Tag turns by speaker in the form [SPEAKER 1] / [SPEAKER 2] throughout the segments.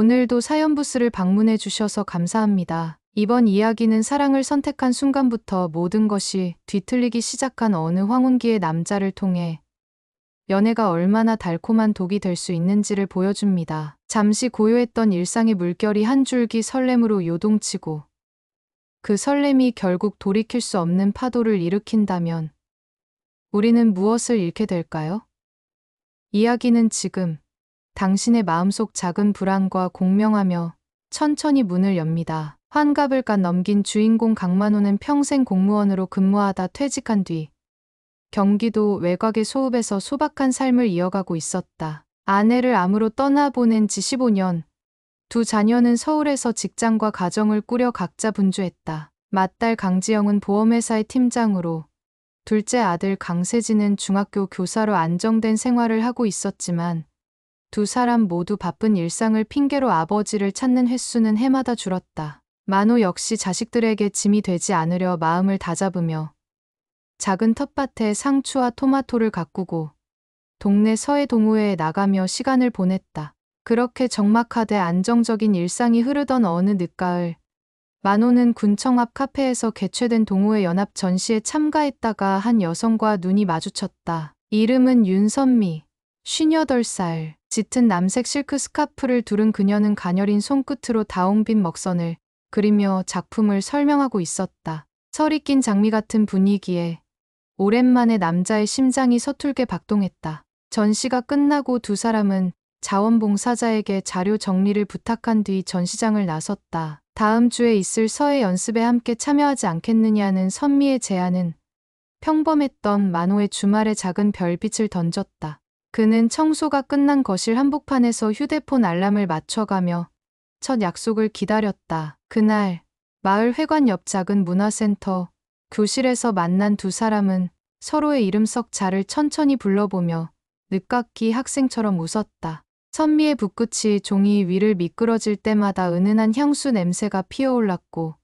[SPEAKER 1] 오늘도 사연부스를 방문해 주셔서 감사합니다. 이번 이야기는 사랑을 선택한 순간부터 모든 것이 뒤틀리기 시작한 어느 황혼기의 남자를 통해 연애가 얼마나 달콤한 독이 될 수 있는지를 보여줍니다. 잠시 고요했던 일상의 물결이 한 줄기 설렘으로 요동치고 그 설렘이 결국 돌이킬 수 없는 파도를 일으킨다면 우리는 무엇을 잃게 될까요? 이야기는 지금 당신의 마음속 작은 불안과 공명하며 천천히 문을 엽니다. 환갑을 갓 넘긴 주인공 강만호는 평생 공무원으로 근무하다 퇴직한 뒤 경기도 외곽의 소읍에서 소박한 삶을 이어가고 있었다. 아내를 암으로 떠나보낸 지 15년, 두 자녀는 서울에서 직장과 가정을 꾸려 각자 분주했다. 맏딸 강지영은 보험회사의 팀장으로, 둘째 아들 강세진은 중학교 교사로 안정된 생활을 하고 있었지만 두 사람 모두 바쁜 일상을 핑계로 아버지를 찾는 횟수는 해마다 줄었다. 만호 역시 자식들에게 짐이 되지 않으려 마음을 다잡으며 작은 텃밭에 상추와 토마토를 가꾸고 동네 서해 동호회에 나가며 시간을 보냈다. 그렇게 적막하되 안정적인 일상이 흐르던 어느 늦가을, 만호는 군청 앞 카페에서 개최된 동호회 연합 전시에 참가했다가 한 여성과 눈이 마주쳤다. 이름은 윤선미, 58살. 짙은 남색 실크 스카프를 두른 그녀는 가녀린 손끝으로 다홍빛 먹선을 그리며 작품을 설명하고 있었다. 설이 낀 장미 같은 분위기에 오랜만에 남자의 심장이 서툴게 박동했다. 전시가 끝나고 두 사람은 자원봉사자에게 자료 정리를 부탁한 뒤 전시장을 나섰다. 다음 주에 있을 서예 연습에 함께 참여하지 않겠느냐는 선미의 제안은 평범했던 만호의 주말에 작은 별빛을 던졌다. 그는 청소가 끝난 거실 한복판에서 휴대폰 알람을 맞춰가며 첫 약속을 기다렸다. 그날 마을 회관 옆 작은 문화센터 교실에서 만난 두 사람은 서로의 이름 석 자를 천천히 불러보며 늦깎이 학생처럼 웃었다. 선미의 붓끝이 종이 위를 미끄러질 때마다 은은한 향수 냄새가 피어올랐고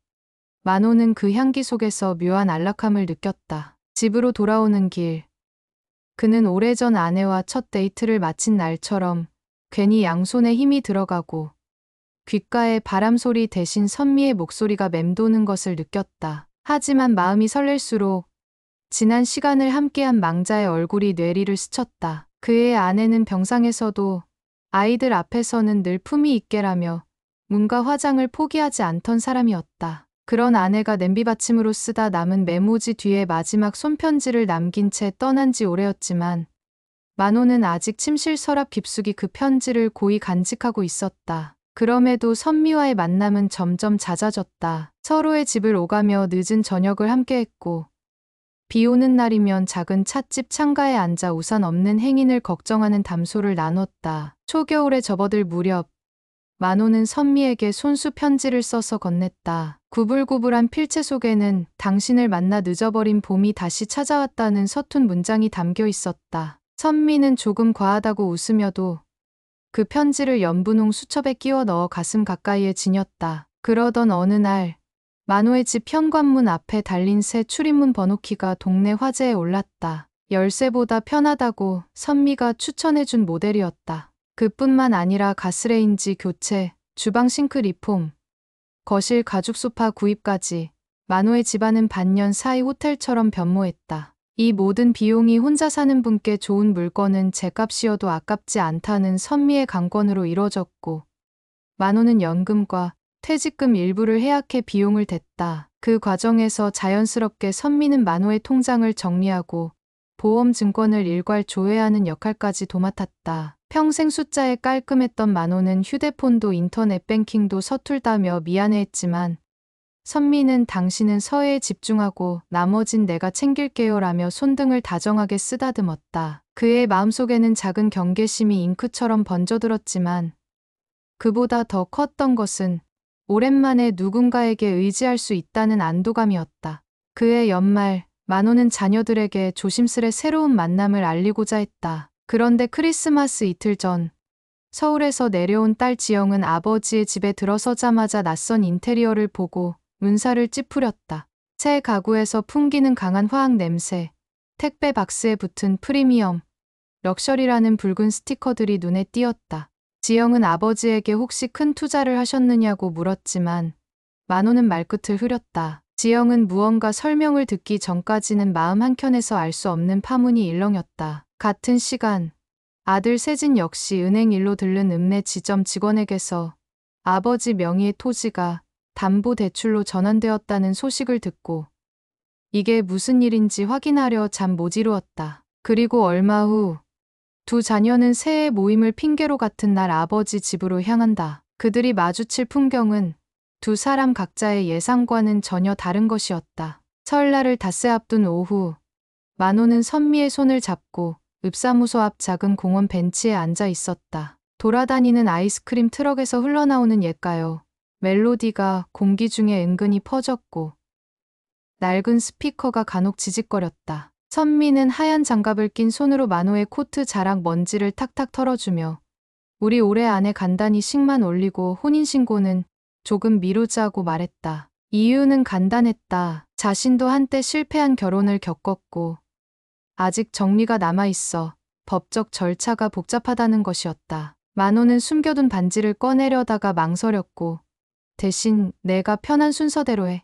[SPEAKER 1] 만호는 그 향기 속에서 묘한 안락함을 느꼈다. 집으로 돌아오는 길, 그는 오래전 아내와 첫 데이트를 마친 날처럼 괜히 양손에 힘이 들어가고 귓가에 바람소리 대신 선미의 목소리가 맴도는 것을 느꼈다. 하지만 마음이 설렐수록 지난 시간을 함께한 망자의 얼굴이 뇌리를 스쳤다. 그의 아내는 병상에서도 아이들 앞에서는 늘 품위 있게라며 문과 화장을 포기하지 않던 사람이었다. 그런 아내가 냄비받침으로 쓰다 남은 메모지 뒤에 마지막 손편지를 남긴 채 떠난 지 오래였지만 만호는 아직 침실 서랍 깊숙이 그 편지를 고이 간직하고 있었다. 그럼에도 선미와의 만남은 점점 잦아졌다. 서로의 집을 오가며 늦은 저녁을 함께했고 비 오는 날이면 작은 찻집 창가에 앉아 우산 없는 행인을 걱정하는 담소를 나눴다. 초겨울에 접어들 무렵 만호는 선미에게 손수 편지를 써서 건넸다. 구불구불한 필체 속에는 당신을 만나 늦어버린 봄이 다시 찾아왔다는 서툰 문장이 담겨 있었다. 선미는 조금 과하다고 웃으며도 그 편지를 연분홍 수첩에 끼워 넣어 가슴 가까이에 지녔다. 그러던 어느 날 만호의 집 현관문 앞에 달린 새 출입문 번호키가 동네 화재에 올랐다. 열쇠보다 편하다고 선미가 추천해준 모델이었다. 그뿐만 아니라 가스레인지 교체, 주방 싱크 리폼, 거실 가죽 소파 구입까지 만호의 집안은 반년 사이 호텔처럼 변모했다. 이 모든 비용이 혼자 사는 분께 좋은 물건은 제값이어도 아깝지 않다는 선미의 강권으로 이뤄졌고 만호는 연금과 퇴직금 일부를 해약해 비용을 댔다. 그 과정에서 자연스럽게 선미는 만호의 통장을 정리하고 보험 증권을 일괄 조회하는 역할까지 도맡았다. 평생 숫자에 깔끔했던 만호는 휴대폰도 인터넷 뱅킹도 서툴다며 미안해했지만 선미는 당신은 서예에 집중하고 나머진 내가 챙길게요라며 손등을 다정하게 쓰다듬었다. 그의 마음속에는 작은 경계심이 잉크처럼 번져들었지만 그보다 더 컸던 것은 오랜만에 누군가에게 의지할 수 있다는 안도감이었다. 그해 연말 만호는 자녀들에게 조심스레 새로운 만남을 알리고자 했다. 그런데 크리스마스 이틀 전 서울에서 내려온 딸 지영은 아버지의 집에 들어서자마자 낯선 인테리어를 보고 문살을 찌푸렸다. 새 가구에서 풍기는 강한 화학 냄새, 택배 박스에 붙은 프리미엄, 럭셔리라는 붉은 스티커들이 눈에 띄었다. 지영은 아버지에게 혹시 큰 투자를 하셨느냐고 물었지만 만호는 말끝을 흐렸다. 지영은 무언가 설명을 듣기 전까지는 마음 한켠에서 알 수 없는 파문이 일렁였다. 같은 시간 아들 세진 역시 은행 일로 들른 읍내 지점 직원에게서 아버지 명의의 토지가 담보대출로 전환되었다는 소식을 듣고 이게 무슨 일인지 확인하려 잠 못 이루었다. 그리고 얼마 후 두 자녀는 새해 모임을 핑계로 같은 날 아버지 집으로 향한다. 그들이 마주칠 풍경은 두 사람 각자의 예상과는 전혀 다른 것이었다. 설날을 닷새 앞둔 오후, 만호는 선미의 손을 잡고 읍사무소 앞 작은 공원 벤치에 앉아 있었다. 돌아다니는 아이스크림 트럭에서 흘러나오는 옛가요 멜로디가 공기 중에 은근히 퍼졌고 낡은 스피커가 간혹 지직거렸다. 선미는 하얀 장갑을 낀 손으로 만호의 코트 자락 먼지를 탁탁 털어주며 우리 올해 안에 간단히 식만 올리고 혼인신고는 조금 미루자고 말했다. 이유는 간단했다. 자신도 한때 실패한 결혼을 겪었고 아직 정리가 남아있어 법적 절차가 복잡하다는 것이었다. 만호는 숨겨둔 반지를 꺼내려다가 망설였고 대신 내가 편한 순서대로 해.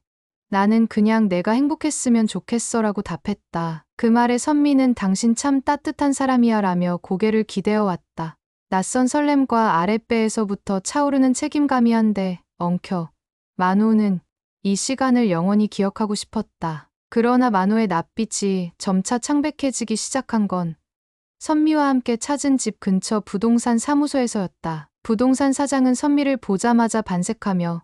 [SPEAKER 1] 나는 그냥 내가 행복했으면 좋겠어라고 답했다. 그 말에 선미는 당신 참 따뜻한 사람이야 라며 고개를 기대어 왔다. 낯선 설렘과 아랫배에서부터 차오르는 책임감이 한데 엉켜. 만호는 이 시간을 영원히 기억하고 싶었다. 그러나 만호의 낯빛이 점차 창백해지기 시작한 건 선미와 함께 찾은 집 근처 부동산 사무소에서였다. 부동산 사장은 선미를 보자마자 반색하며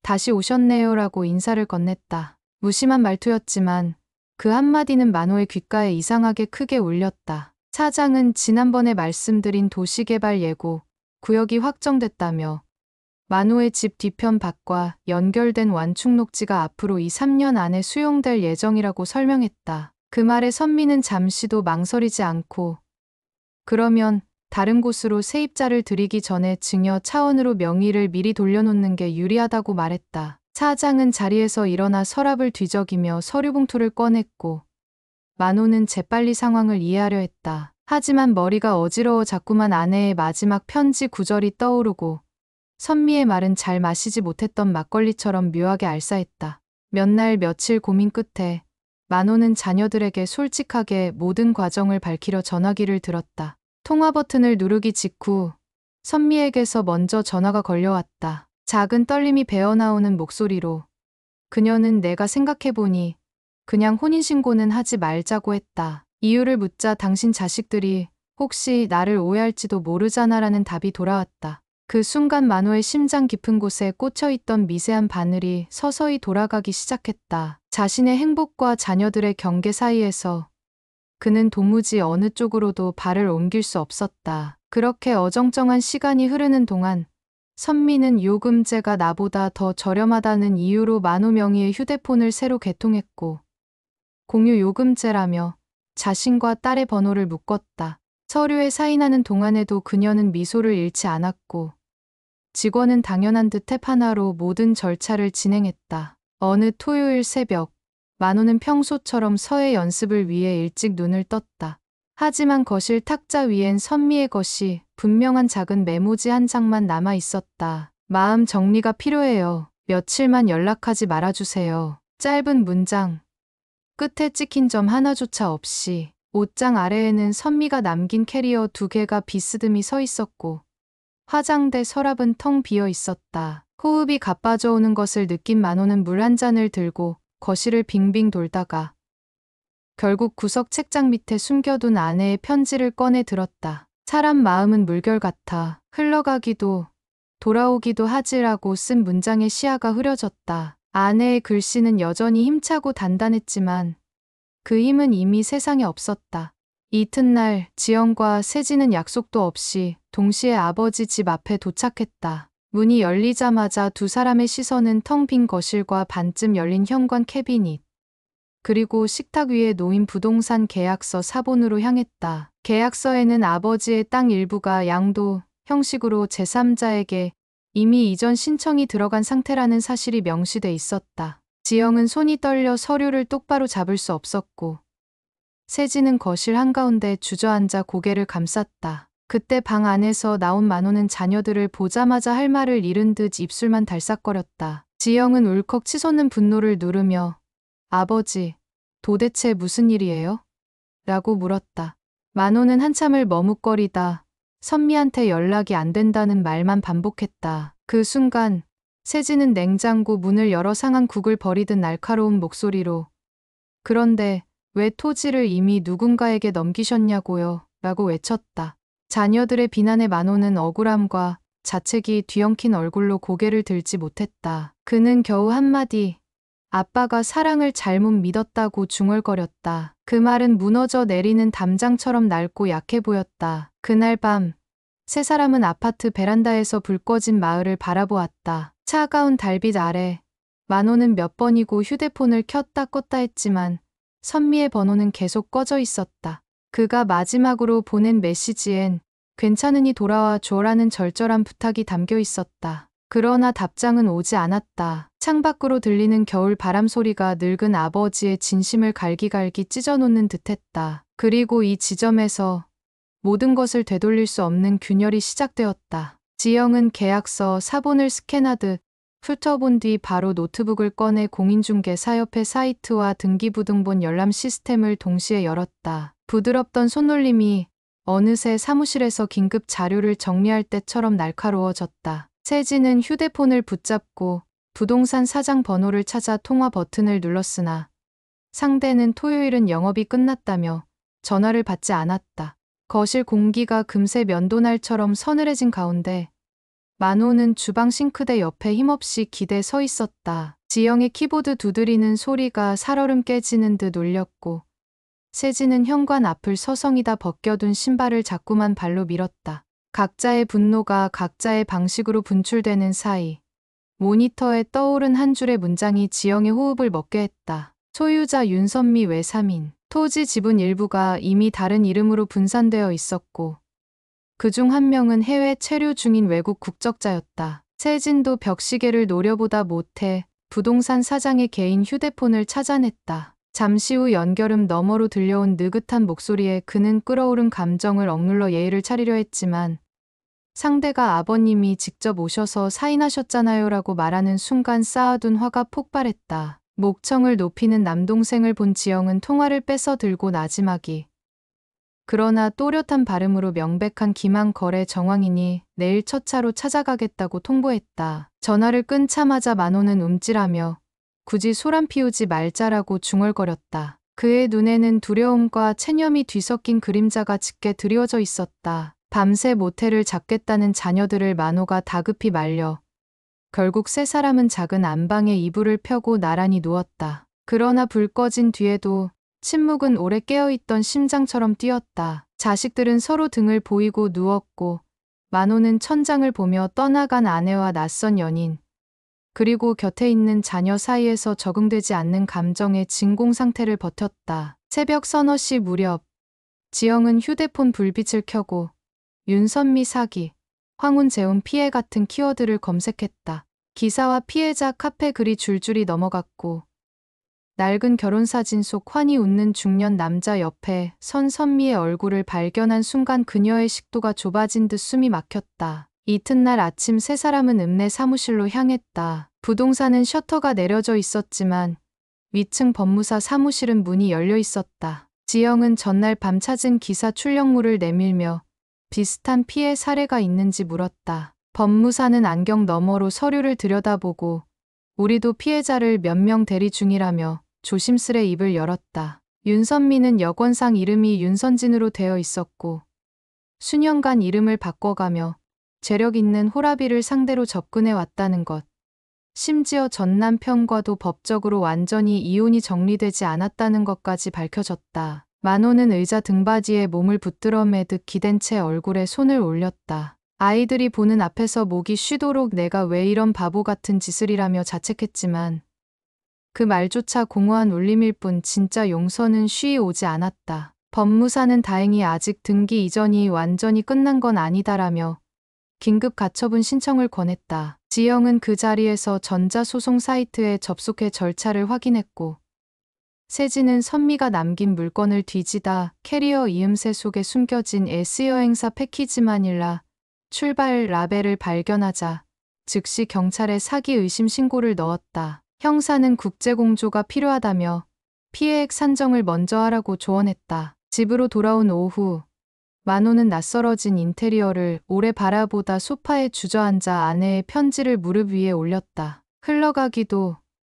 [SPEAKER 1] 다시 오셨네요라고 인사를 건넸다. 무심한 말투였지만 그 한마디는 만호의 귓가에 이상하게 크게 울렸다. 사장은 지난번에 말씀드린 도시개발 예고 구역이 확정됐다며 만호의 집 뒤편 밭과 연결된 완충 녹지가 앞으로 2, 3년 안에 수용될 예정이라고 설명했다. 그 말에 선미는 잠시도 망설이지 않고 그러면 다른 곳으로 세입자를 들이기 전에 증여 차원으로 명의를 미리 돌려놓는 게 유리하다고 말했다. 사장은 자리에서 일어나 서랍을 뒤적이며 서류 봉투를 꺼냈고 만호는 재빨리 상황을 이해하려 했다. 하지만 머리가 어지러워 자꾸만 아내의 마지막 편지 구절이 떠오르고 선미의 말은 잘 마시지 못했던 막걸리처럼 묘하게 알싸했다. 몇 날 며칠 고민 끝에 만호는 자녀들에게 솔직하게 모든 과정을 밝히려 전화기를 들었다. 통화 버튼을 누르기 직후 선미에게서 먼저 전화가 걸려왔다. 작은 떨림이 배어나오는 목소리로 그녀는 내가 생각해보니 그냥 혼인신고는 하지 말자고 했다. 이유를 묻자 당신 자식들이 혹시 나를 오해할지도 모르잖아라는 답이 돌아왔다. 그 순간 만호의 심장 깊은 곳에 꽂혀있던 미세한 바늘이 서서히 돌아가기 시작했다. 자신의 행복과 자녀들의 경계 사이에서 그는 도무지 어느 쪽으로도 발을 옮길 수 없었다. 그렇게 어정쩡한 시간이 흐르는 동안 선미는 요금제가 나보다 더 저렴하다는 이유로 만호 명의의 휴대폰을 새로 개통했고 공유 요금제라며 자신과 딸의 번호를 묶었다. 서류에 사인하는 동안에도 그녀는 미소를 잃지 않았고 직원은 당연한 듯 탭 하나로 모든 절차를 진행했다. 어느 토요일 새벽 만호는 평소처럼 서예 연습을 위해 일찍 눈을 떴다. 하지만 거실 탁자 위엔 선미의 것이 분명한 작은 메모지 한 장만 남아 있었다. 마음 정리가 필요해요. 며칠만 연락하지 말아주세요. 짧은 문장. 끝에 찍힌 점 하나조차 없이 옷장 아래에는 선미가 남긴 캐리어 2개가 비스듬히 서 있었고 화장대 서랍은 텅 비어 있었다. 호흡이 가빠져오는 것을 느낀 만호는 물 한 잔을 들고 거실을 빙빙 돌다가 결국 구석 책장 밑에 숨겨둔 아내의 편지를 꺼내 들었다. 사람 마음은 물결 같아 흘러가기도 돌아오기도 하지라고 쓴 문장의 시야가 흐려졌다. 아내의 글씨는 여전히 힘차고 단단했지만 그 힘은 이미 세상에 없었다. 이튿날 지영과 세진은 약속도 없이 동시에 아버지 집 앞에 도착했다. 문이 열리자마자 두 사람의 시선은 텅 빈 거실과 반쯤 열린 현관 캐비닛, 그리고 식탁 위에 놓인 부동산 계약서 사본으로 향했다. 계약서에는 아버지의 땅 일부가 양도 형식으로 제3자에게 이미 이전 신청이 들어간 상태라는 사실이 명시돼 있었다. 지영은 손이 떨려 서류를 똑바로 잡을 수 없었고 세진은 거실 한가운데 주저앉아 고개를 감쌌다. 그때 방 안에서 나온 만호는 자녀들을 보자마자 할 말을 잃은 듯 입술만 달싹거렸다. 지영은 울컥 치솟는 분노를 누르며 아버지, 도대체 무슨 일이에요? 라고 물었다. 만호는 한참을 머뭇거리다 선미한테 연락이 안 된다는 말만 반복했다. 그 순간 세진은 냉장고 문을 열어 상한 국을 버리듯 날카로운 목소리로 그런데 왜 토지를 이미 누군가에게 넘기셨냐고요? 라고 외쳤다. 자녀들의 비난에 만호는 억울함과 자책이 뒤엉킨 얼굴로 고개를 들지 못했다. 그는 겨우 한마디 아빠가 사랑을 잘못 믿었다고 중얼거렸다. 그 말은 무너져 내리는 담장처럼 낡고 약해 보였다. 그날 밤 세 사람은 아파트 베란다에서 불 꺼진 마을을 바라보았다. 차가운 달빛 아래 만호는 몇 번이고 휴대폰을 켰다 껐다 했지만 선미의 번호는 계속 꺼져 있었다. 그가 마지막으로 보낸 메시지엔 괜찮으니 돌아와 줘라는 절절한 부탁이 담겨 있었다. 그러나 답장은 오지 않았다. 창밖으로 들리는 겨울 바람 소리가 늙은 아버지의 진심을 갈기갈기 찢어놓는 듯했다. 그리고 이 지점에서 모든 것을 되돌릴 수 없는 균열이 시작되었다. 지영은 계약서 사본을 스캔하듯 훑어본 뒤 바로 노트북을 꺼내 공인중개사협회 사이트와 등기부등본 열람 시스템을 동시에 열었다. 부드럽던 손놀림이 어느새 사무실에서 긴급 자료를 정리할 때처럼 날카로워졌다. 세진은 휴대폰을 붙잡고 부동산 사장 번호를 찾아 통화 버튼을 눌렀으나 상대는 토요일은 영업이 끝났다며 전화를 받지 않았다. 거실 공기가 금세 면도날처럼 서늘해진 가운데 만호는 주방 싱크대 옆에 힘없이 기대 서 있었다. 지영의 키보드 두드리는 소리가 살얼음 깨지는 듯 울렸고 세진은 현관 앞을 서성이다 벗겨둔 신발을 자꾸만 발로 밀었다. 각자의 분노가 각자의 방식으로 분출되는 사이 모니터에 떠오른 한 줄의 문장이 지영의 호흡을 먹게 했다. 소유자 윤선미 외 3인. 토지 지분 일부가 이미 다른 이름으로 분산되어 있었고 그중 한 명은 해외 체류 중인 외국 국적자였다. 세진도 벽시계를 노려보다 못해 부동산 사장의 개인 휴대폰을 찾아냈다. 잠시 후 연결음 너머로 들려온 느긋한 목소리에 그는 끓어오른 감정을 억눌러 예의를 차리려 했지만 상대가 아버님이 직접 오셔서 사인하셨잖아요 라고 말하는 순간 쌓아둔 화가 폭발했다. 목청을 높이는 남동생을 본 지영은 통화를 뺏어 들고 나지막이 그러나 또렷한 발음으로 명백한 기망 거래 정황이니 내일 첫 차로 찾아가겠다고 통보했다. 전화를 끊자마자 만호는 움찔하며 굳이 소란 피우지 말자라고 중얼거렸다. 그의 눈에는 두려움과 체념이 뒤섞인 그림자가 짙게 드리워져 있었다. 밤새 모텔을 잡겠다는 자녀들을 만호가 다급히 말려 결국 세 사람은 작은 안방에 이불을 펴고 나란히 누웠다. 그러나 불 꺼진 뒤에도 침묵은 오래 깨어있던 심장처럼 뛰었다. 자식들은 서로 등을 보이고 누웠고 만호는 천장을 보며 떠나간 아내와 낯선 연인 그리고 곁에 있는 자녀 사이에서 적응되지 않는 감정의 진공 상태를 버텼다. 새벽 서너 시 무렵 지영은 휴대폰 불빛을 켜고 윤선미 사기, 황혼 재혼 피해 같은 키워드를 검색했다. 기사와 피해자 카페 글이 줄줄이 넘어갔고 낡은 결혼사진 속 환히 웃는 중년 남자 옆에 선 선미의 얼굴을 발견한 순간 그녀의 식도가 좁아진 듯 숨이 막혔다. 이튿날 아침 세 사람은 읍내 사무실로 향했다. 부동산은 셔터가 내려져 있었지만 위층 법무사 사무실은 문이 열려 있었다. 지영은 전날 밤 찾은 기사 출력물을 내밀며 비슷한 피해 사례가 있는지 물었다. 법무사는 안경 너머로 서류를 들여다보고 우리도 피해자를 몇 명 대리 중이라며 조심스레 입을 열었다. 윤선미는 여권상 이름이 윤선진으로 되어 있었고 수년간 이름을 바꿔가며 재력 있는 호라비를 상대로 접근해 왔다는 것. 심지어 전 남편과도 법적으로 완전히 이혼이 정리되지 않았다는 것까지 밝혀졌다. 만호는 의자 등받이에 몸을 붙들어 매듯 기댄 채 얼굴에 손을 올렸다. 아이들이 보는 앞에서 목이 쉬도록 내가 왜 이런 바보 같은 짓을 이라며 자책했지만 그 말조차 공허한 울림일 뿐 진짜 용서는 쉬이 오지 않았다. 법무사는 다행히 아직 등기 이전이 완전히 끝난 건 아니다라며 긴급 가처분 신청을 권했다. 지영은 그 자리에서 전자소송 사이트에 접속해 절차를 확인했고 세진은 선미가 남긴 물건을 뒤지다 캐리어 이음새 속에 숨겨진 S여행사 패키지 마닐라 출발 라벨을 발견하자 즉시 경찰에 사기 의심 신고를 넣었다. 형사는 국제공조가 필요하다며 피해액 산정을 먼저 하라고 조언했다. 집으로 돌아온 오후 만호는 낯설어진 인테리어를 오래 바라보다 소파에 주저앉아 아내의 편지를 무릎 위에 올렸다. 흘러가기도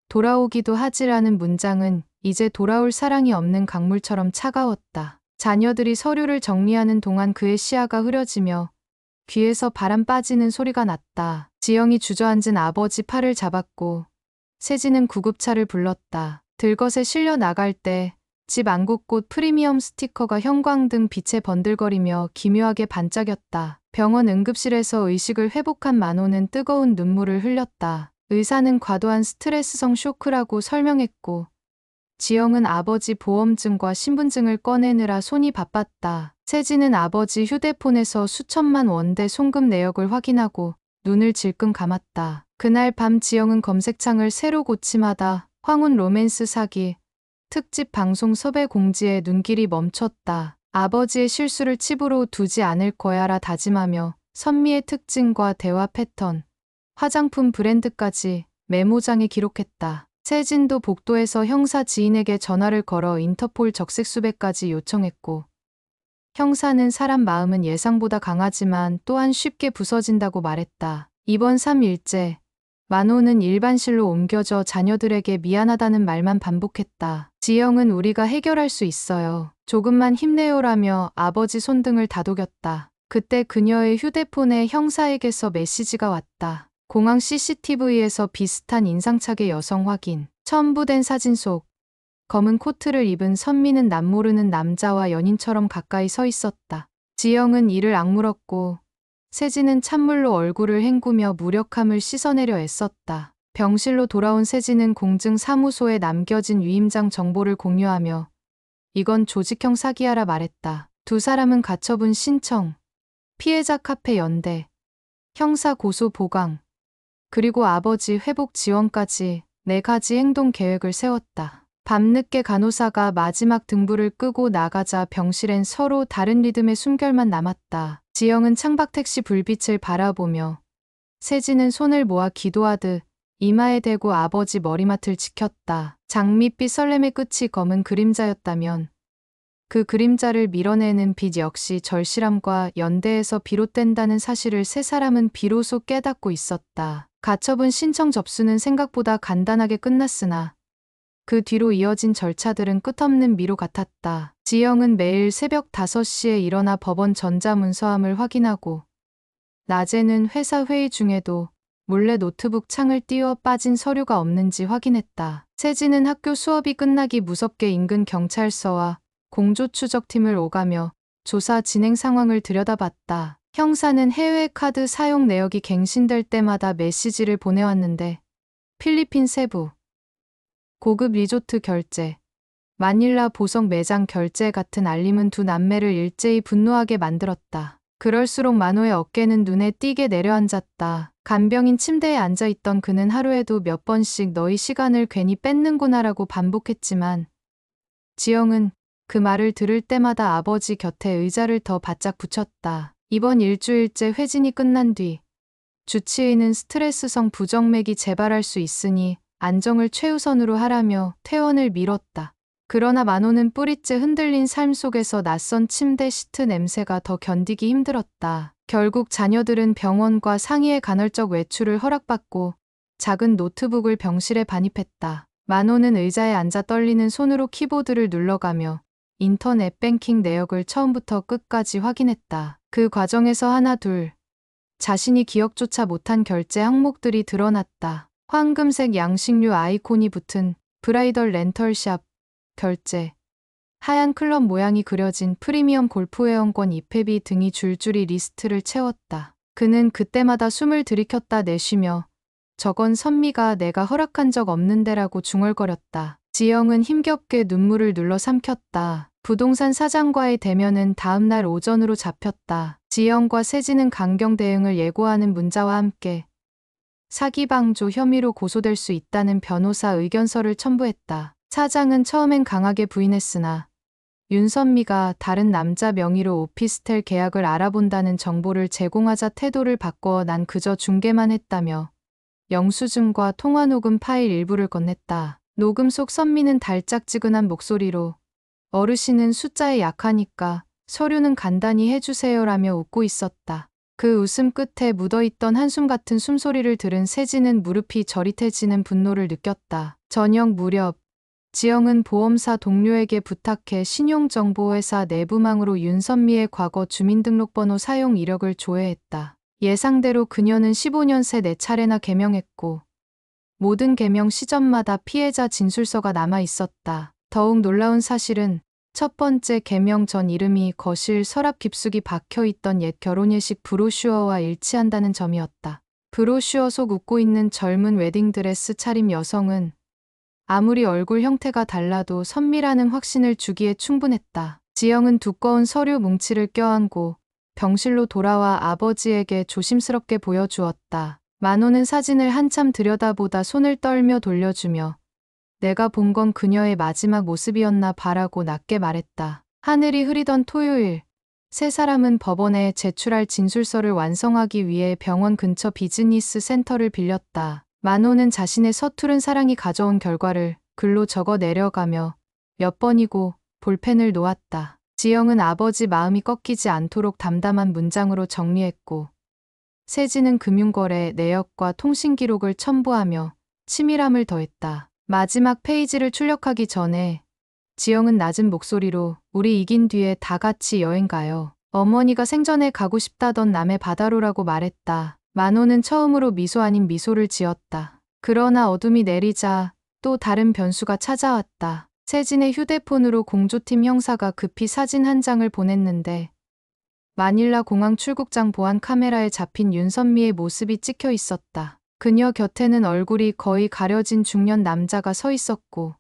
[SPEAKER 1] 돌아오기도 하지라는 문장은 이제 돌아올 사랑이 없는 강물처럼 차가웠다. 자녀들이 서류를 정리하는 동안 그의 시야가 흐려지며 귀에서 바람 빠지는 소리가 났다. 지영이 주저앉은 아버지 팔을 잡았고 세진은 구급차를 불렀다. 들것에 실려 나갈 때 집 안국꽃 프리미엄 스티커가 형광등 빛에 번들거리며 기묘하게 반짝였다. 병원 응급실에서 의식을 회복한 만호는 뜨거운 눈물을 흘렸다. 의사는 과도한 스트레스성 쇼크라고 설명했고 지영은 아버지 보험증과 신분증을 꺼내느라 손이 바빴다. 세진은 아버지 휴대폰에서 수천만 원대 송금 내역을 확인하고 눈을 질끈 감았다. 그날 밤 지영은 검색창을 새로 고침하다 황혼 로맨스 사기 특집 방송 섭외 공지에 눈길이 멈췄다. 아버지의 실수를 칩으로 두지 않을 거야라 다짐하며 선미의 특징과 대화 패턴, 화장품 브랜드까지 메모장에 기록했다. 세진도 복도에서 형사 지인에게 전화를 걸어 인터폴 적색 수배까지 요청했고 형사는 사람 마음은 예상보다 강하지만 또한 쉽게 부서진다고 말했다. 이번 3일째 만호는 일반실로 옮겨져 자녀들에게 미안하다는 말만 반복했다. 지영은 우리가 해결할 수 있어요. 조금만 힘내요라며 아버지 손등을 다독였다. 그때 그녀의 휴대폰에 형사에게서 메시지가 왔다. 공항 CCTV에서 비슷한 인상착의 여성 확인. 첨부된 사진 속 검은 코트를 입은 선미는 남모르는 남자와 연인처럼 가까이 서 있었다. 지영은 이를 악물었고 세진은 찬물로 얼굴을 헹구며 무력함을 씻어내려 애썼다. 병실로 돌아온 세진은 공증사무소에 남겨진 위임장 정보를 공유하며 이건 조직형 사기야라 말했다. 두 사람은 가처분 신청, 피해자 카페 연대, 형사 고소 보강, 그리고 아버지 회복 지원까지 4가지 행동 계획을 세웠다. 밤늦게 간호사가 마지막 등불을 끄고 나가자 병실엔 서로 다른 리듬의 숨결만 남았다. 지영은 창밖 택시 불빛을 바라보며 세진은 손을 모아 기도하듯 이마에 대고 아버지 머리맡을 지켰다. 장밋빛 설렘의 끝이 검은 그림자였다면 그 그림자를 밀어내는 빛 역시 절실함과 연대에서 비롯된다는 사실을 세 사람은 비로소 깨닫고 있었다. 가처분 신청 접수는 생각보다 간단하게 끝났으나 그 뒤로 이어진 절차들은 끝없는 미로 같았다. 지영은 매일 새벽 5시에 일어나 법원 전자문서함을 확인하고 낮에는 회사 회의 중에도 몰래 노트북 창을 띄워 빠진 서류가 없는지 확인했다. 세진은 학교 수업이 끝나기 무섭게 인근 경찰서와 공조추적팀을 오가며 조사 진행 상황을 들여다봤다. 형사는 해외 카드 사용 내역이 갱신될 때마다 메시지를 보내왔는데 필리핀 세부, 고급 리조트 결제, 마닐라 보석 매장 결제 같은 알림은 두 남매를 일제히 분노하게 만들었다. 그럴수록 만호의 어깨는 눈에 띄게 내려앉았다. 간병인 침대에 앉아있던 그는 하루에도 몇 번씩 너희 시간을 괜히 뺏는구나라고 반복했지만 지영은 그 말을 들을 때마다 아버지 곁에 의자를 더 바짝 붙였다. 이번 일주일째 회진이 끝난 뒤 주치의는 스트레스성 부정맥이 재발할 수 있으니 안정을 최우선으로 하라며 퇴원을 미뤘다. 그러나 만호는 뿌리째 흔들린 삶 속에서 낯선 침대 시트 냄새가 더 견디기 힘들었다. 결국 자녀들은 병원과 상의의 간헐적 외출을 허락받고 작은 노트북을 병실에 반입했다. 만호는 의자에 앉아 떨리는 손으로 키보드를 눌러가며 인터넷 뱅킹 내역을 처음부터 끝까지 확인했다. 그 과정에서 하나 둘 자신이 기억조차 못한 결제 항목들이 드러났다. 황금색 양식류 아이콘이 붙은 브라이덜 렌털샵 결제, 하얀 클럽 모양이 그려진 프리미엄 골프 회원권 입회비 등이 줄줄이 리스트를 채웠다. 그는 그때마다 숨을 들이켰다 내쉬며 저건 선미가 내가 허락한 적 없는데라고 중얼거렸다. 지영은 힘겹게 눈물을 눌러 삼켰다. 부동산 사장과의 대면은 다음 날 오전으로 잡혔다. 지영과 세진은 강경 대응을 예고하는 문자와 함께 사기방조 혐의로 고소될 수 있다는 변호사 의견서를 첨부했다. 차장은 처음엔 강하게 부인했으나 윤선미가 다른 남자 명의로 오피스텔 계약을 알아본다는 정보를 제공하자 태도를 바꿔 난 그저 중개만 했다며 영수증과 통화 녹음 파일 일부를 건넸다. 녹음 속 선미는 달짝지근한 목소리로 어르신은 숫자에 약하니까 서류는 간단히 해주세요라며 웃고 있었다. 그 웃음 끝에 묻어있던 한숨 같은 숨소리를 들은 세진은 무릎이 저릿해지는 분노를 느꼈다. 저녁 무렵 지영은 보험사 동료에게 부탁해 신용정보회사 내부망으로 윤선미의 과거 주민등록번호 사용 이력을 조회했다. 예상대로 그녀는 15년 새 4차례나 개명했고 모든 개명 시점마다 피해자 진술서가 남아 있었다. 더욱 놀라운 사실은 첫 번째 개명 전 이름이 거실 서랍 깊숙이 박혀있던 옛 결혼예식 브로슈어와 일치한다는 점이었다. 브로슈어 속 웃고 있는 젊은 웨딩드레스 차림 여성은 아무리 얼굴 형태가 달라도 선미라는 확신을 주기에 충분했다. 지영은 두꺼운 서류 뭉치를 껴안고 병실로 돌아와 아버지에게 조심스럽게 보여주었다. 만호는 사진을 한참 들여다보다 손을 떨며 돌려주며 내가 본 건 그녀의 마지막 모습이었나 봐라고 낮게 말했다. 하늘이 흐리던 토요일, 세 사람은 법원에 제출할 진술서를 완성하기 위해 병원 근처 비즈니스 센터를 빌렸다. 만호는 자신의 서투른 사랑이 가져온 결과를 글로 적어 내려가며 몇 번이고 볼펜을 놓았다. 지영은 아버지 마음이 꺾이지 않도록 담담한 문장으로 정리했고 세진은 금융거래 내역과 통신기록을 첨부하며 치밀함을 더했다. 마지막 페이지를 출력하기 전에 지영은 낮은 목소리로 우리 이긴 뒤에 다 같이 여행 가요. 어머니가 생전에 가고 싶다던 남해 바다로라고 말했다. 만호는 처음으로 미소 아닌 미소를 지었다. 그러나 어둠이 내리자 또 다른 변수가 찾아왔다. 세진의 휴대폰으로 공조팀 형사가 급히 사진 한 장을 보냈는데 마닐라 공항 출국장 보안 카메라에 잡힌 윤선미의 모습이 찍혀 있었다. 그녀 곁에는 얼굴이 거의 가려진 중년 남자가 서 있었고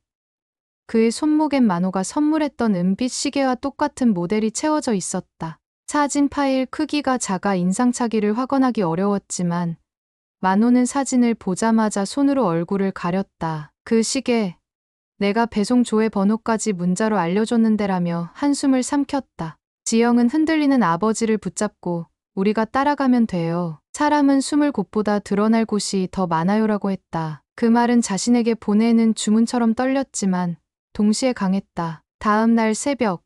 [SPEAKER 1] 그의 손목엔 만호가 선물했던 은빛 시계와 똑같은 모델이 채워져 있었다. 사진 파일 크기가 작아 인상차기를 확언하기 어려웠지만 만호는 사진을 보자마자 손으로 얼굴을 가렸다. 그 시계, 내가 배송 조회 번호까지 문자로 알려줬는데라며 한숨을 삼켰다. 지영은 흔들리는 아버지를 붙잡고 우리가 따라가면 돼요. 사람은 숨을 곳보다 드러날 곳이 더 많아요라고 했다. 그 말은 자신에게 보내는 주문처럼 떨렸지만 동시에 강했다. 다음 날 새벽,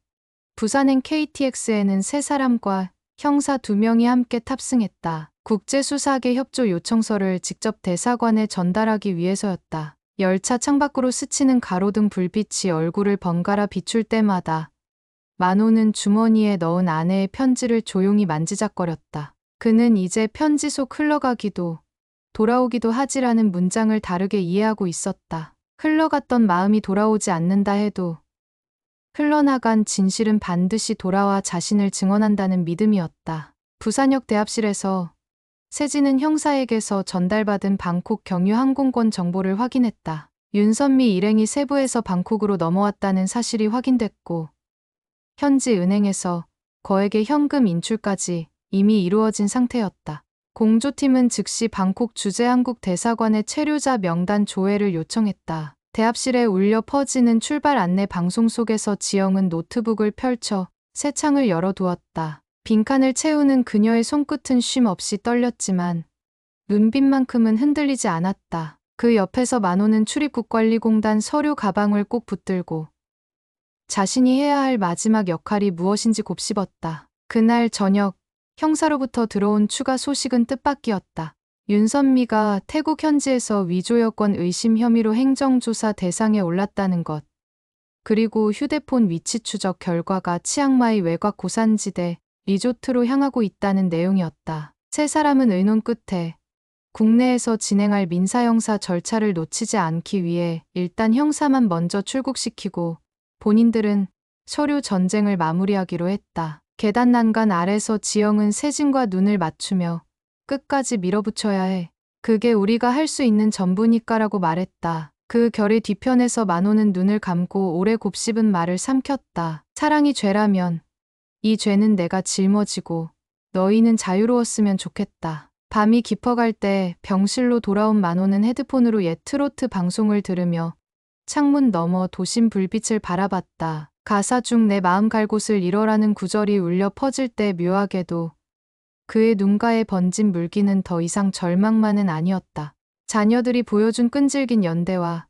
[SPEAKER 1] 부산행 KTX에는 세 사람과 형사 2명이 함께 탑승했다. 국제수사계 협조 요청서를 직접 대사관에 전달하기 위해서였다. 열차 창밖으로 스치는 가로등 불빛이 얼굴을 번갈아 비출 때마다 만호는 주머니에 넣은 아내의 편지를 조용히 만지작거렸다. 그는 이제 편지 속 흘러가기도 돌아오기도 하지라는 문장을 다르게 이해하고 있었다. 흘러갔던 마음이 돌아오지 않는다 해도 흘러나간 진실은 반드시 돌아와 자신을 증언한다는 믿음이었다. 부산역 대합실에서 세진은 형사에게서 전달받은 방콕 경유 항공권 정보를 확인했다. 윤선미 일행이 세부에서 방콕으로 넘어왔다는 사실이 확인됐고 현지 은행에서 거액의 현금 인출까지 이미 이루어진 상태였다. 공조팀은 즉시 방콕 주재한국 대사관에 체류자 명단 조회를 요청했다. 대합실에 울려 퍼지는 출발 안내 방송 속에서 지영은 노트북을 펼쳐 새 창을 열어두었다. 빈칸을 채우는 그녀의 손끝은 쉼 없이 떨렸지만 눈빛만큼은 흔들리지 않았다. 그 옆에서 만호는 출입국관리공단 서류 가방을 꼭 붙들고 자신이 해야 할 마지막 역할이 무엇인지 곱씹었다. 그날 저녁 형사로부터 들어온 추가 소식은 뜻밖이었다. 윤선미가 태국 현지에서 위조 여권 의심 혐의로 행정조사 대상에 올랐다는 것. 그리고 휴대폰 위치 추적 결과가 치앙마이 외곽 고산지대 리조트로 향하고 있다는 내용이었다. 세 사람은 의논 끝에 국내에서 진행할 민사형사 절차를 놓치지 않기 위해 일단 형사만 먼저 출국시키고 본인들은 서류 전쟁을 마무리하기로 했다. 계단 난간 아래서 지영은 세진과 눈을 맞추며 끝까지 밀어붙여야 해. 그게 우리가 할 수 있는 전부니까라고 말했다. 그 결의 뒤편에서 만호는 눈을 감고 오래 곱씹은 말을 삼켰다. 사랑이 죄라면 이 죄는 내가 짊어지고 너희는 자유로웠으면 좋겠다. 밤이 깊어갈 때 병실로 돌아온 만호는 헤드폰으로 옛 트로트 방송을 들으며 창문 너머 도심 불빛을 바라봤다. 가사 중 내 마음 갈 곳을 잃어라는 구절이 울려 퍼질 때 묘하게도 그의 눈가에 번진 물기는 더 이상 절망만은 아니었다. 자녀들이 보여준 끈질긴 연대와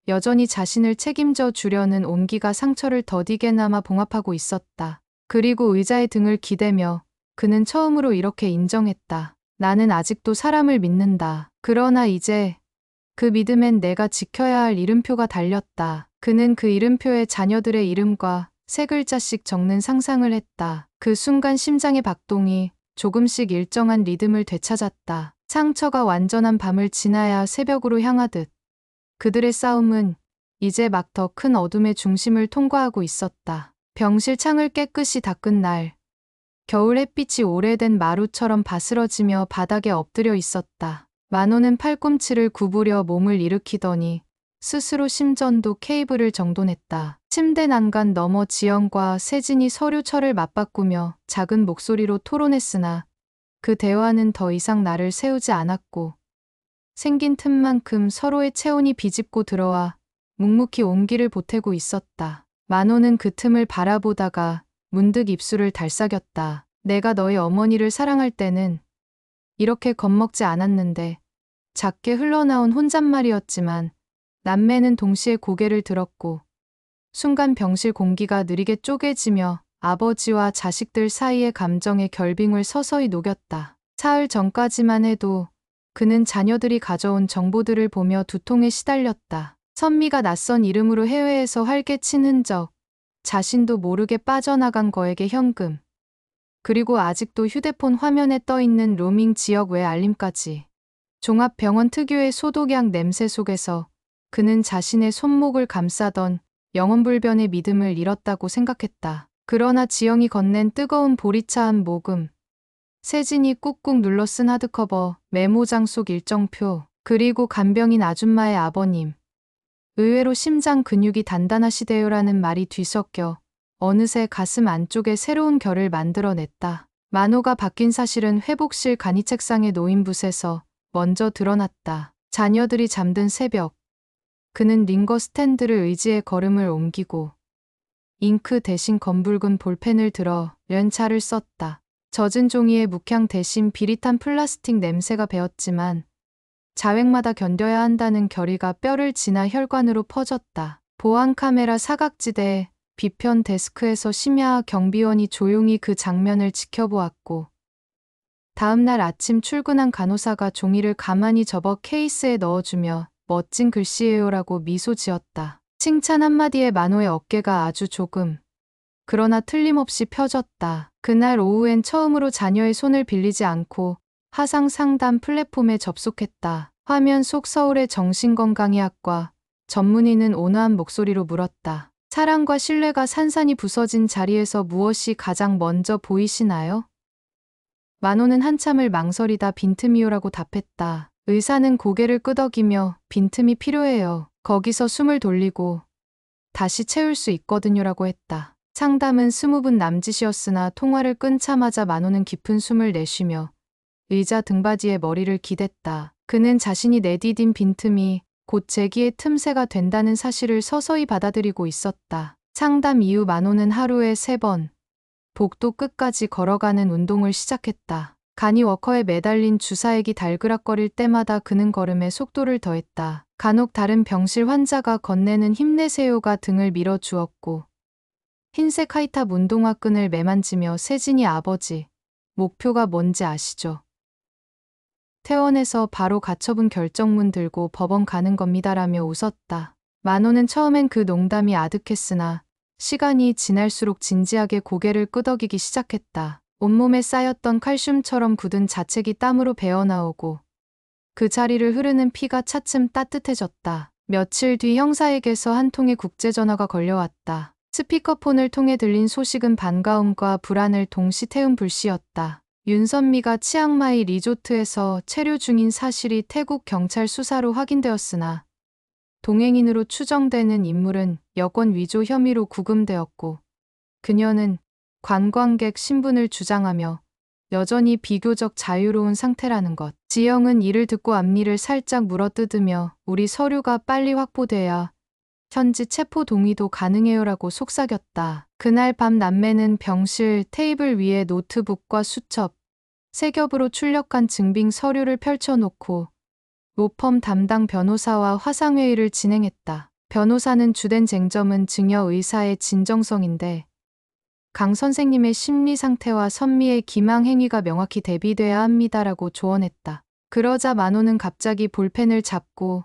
[SPEAKER 1] 여전히 자신을 책임져 주려는 온기가 상처를 더디게나마 봉합하고 있었다. 그리고 의자에 등을 기대며 그는 처음으로 이렇게 인정했다. 나는 아직도 사람을 믿는다. 그러나 이제 그 믿음엔 내가 지켜야 할 이름표가 달렸다. 그는 그 이름표에 자녀들의 이름과 세 글자씩 적는 상상을 했다. 그 순간 심장의 박동이 조금씩 일정한 리듬을 되찾았다. 상처가 완전한 밤을 지나야 새벽으로 향하듯 그들의 싸움은 이제 막 더 큰 어둠의 중심을 통과하고 있었다. 병실 창을 깨끗이 닦은 날, 겨울 햇빛이 오래된 마루처럼 바스러지며 바닥에 엎드려 있었다. 만호는 팔꿈치를 구부려 몸을 일으키더니 스스로 심전도 케이블을 정돈했다. 침대 난간 너머 지영과 세진이 서류철을 맞바꾸며 작은 목소리로 토론했으나 그 대화는 더 이상 나를 세우지 않았고 생긴 틈만큼 서로의 체온이 비집고 들어와 묵묵히 온기를 보태고 있었다. 만호는 그 틈을 바라보다가 문득 입술을 달싹였다. 내가 너의 어머니를 사랑할 때는 이렇게 겁먹지 않았는데 작게 흘러나온 혼잣말이었지만 남매는 동시에 고개를 들었고 순간 병실 공기가 느리게 쪼개지며 아버지와 자식들 사이의 감정의 결빙을 서서히 녹였다. 사흘 전까지만 해도 그는 자녀들이 가져온 정보들을 보며 두통에 시달렸다. 선미가 낯선 이름으로 해외에서 활개친 흔적, 자신도 모르게 빠져나간 거액의 현금, 그리고 아직도 휴대폰 화면에 떠있는 로밍 지역 외 알림까지. 종합병원 특유의 소독약 냄새 속에서 그는 자신의 손목을 감싸던 영원불변의 믿음을 잃었다고 생각했다. 그러나 지영이 건넨 뜨거운 보리차 한 모금, 세진이 꾹꾹 눌러 쓴 하드커버, 메모장 속 일정표, 그리고 간병인 아줌마의 아버님. 의외로 심장 근육이 단단하시대요라는 말이 뒤섞여 어느새 가슴 안쪽에 새로운 결을 만들어냈다. 만호가 바뀐 사실은 회복실 간이 책상에 놓인 붓에서 먼저 드러났다. 자녀들이 잠든 새벽. 그는 링거 스탠드를 의지해 걸음을 옮기고 잉크 대신 검붉은 볼펜을 들어 연차를 썼다. 젖은 종이에 묵향 대신 비릿한 플라스틱 냄새가 배었지만 자획마다 견뎌야 한다는 결의가 뼈를 지나 혈관으로 퍼졌다. 보안 카메라 사각지대에 비편 데스크에서 심야 경비원이 조용히 그 장면을 지켜보았고 다음 날 아침 출근한 간호사가 종이를 가만히 접어 케이스에 넣어주며 멋진 글씨예요라고 미소 지었다. 칭찬 한마디에 만호의 어깨가 아주 조금, 그러나 틀림없이 펴졌다. 그날 오후엔 처음으로 자녀의 손을 빌리지 않고 화상 상담 플랫폼에 접속했다. 화면 속 서울의 정신건강의학과 전문의는 온화한 목소리로 물었다. 사랑과 신뢰가 산산이 부서진 자리에서 무엇이 가장 먼저 보이시나요? 만호는 한참을 망설이다 빈틈이요라고 답했다. 의사는 고개를 끄덕이며 빈틈이 필요해요. 거기서 숨을 돌리고 다시 채울 수 있거든요라고 했다. 상담은 20분 남짓이었으나 통화를 끊자마자 만호는 깊은 숨을 내쉬며 의자 등받이에 머리를 기댔다. 그는 자신이 내디딘 빈틈이 곧 재기의 틈새가 된다는 사실을 서서히 받아들이고 있었다. 상담 이후 만호는 하루에 3번 복도 끝까지 걸어가는 운동을 시작했다. 간이 워커에 매달린 주사액이 달그락거릴 때마다 그는 걸음에 속도를 더했다. 간혹 다른 병실 환자가 건네는 힘내세요가 등을 밀어주었고 흰색 하이탑 운동화 끈을 매만지며 세진이 아버지, 목표가 뭔지 아시죠? 퇴원해서 바로 가처분 결정문 들고 법원 가는 겁니다라며 웃었다. 만호는 처음엔 그 농담이 아득했으나 시간이 지날수록 진지하게 고개를 끄덕이기 시작했다. 온몸에 쌓였던 칼슘처럼 굳은 자책이 땀으로 배어나오고 그 자리를 흐르는 피가 차츰 따뜻해졌다. 며칠 뒤 형사에게서 한 통의 국제전화가 걸려왔다. 스피커폰을 통해 들린 소식은 반가움과 불안을 동시 태운 불씨였다. 윤선미가 치앙마이 리조트에서 체류 중인 사실이 태국 경찰 수사로 확인되었으나 동행인으로 추정되는 인물은 여권 위조 혐의로 구금되었고 그녀는 관광객 신분을 주장하며 여전히 비교적 자유로운 상태라는 것. 지영은 이를 듣고 앞니를 살짝 물어뜯으며 우리 서류가 빨리 확보돼야 현지 체포 동의도 가능해요라고 속삭였다. 그날 밤 남매는 병실 테이블 위에 노트북과 수첩, 세 겹으로 출력한 증빙 서류를 펼쳐놓고 로펌 담당 변호사와 화상회의를 진행했다. 변호사는 주된 쟁점은 증여 의사의 진정성인데 강 선생님의 심리 상태와 선미의 기망 행위가 명확히 대비돼야 합니다라고 조언했다. 그러자 만호는 갑자기 볼펜을 잡고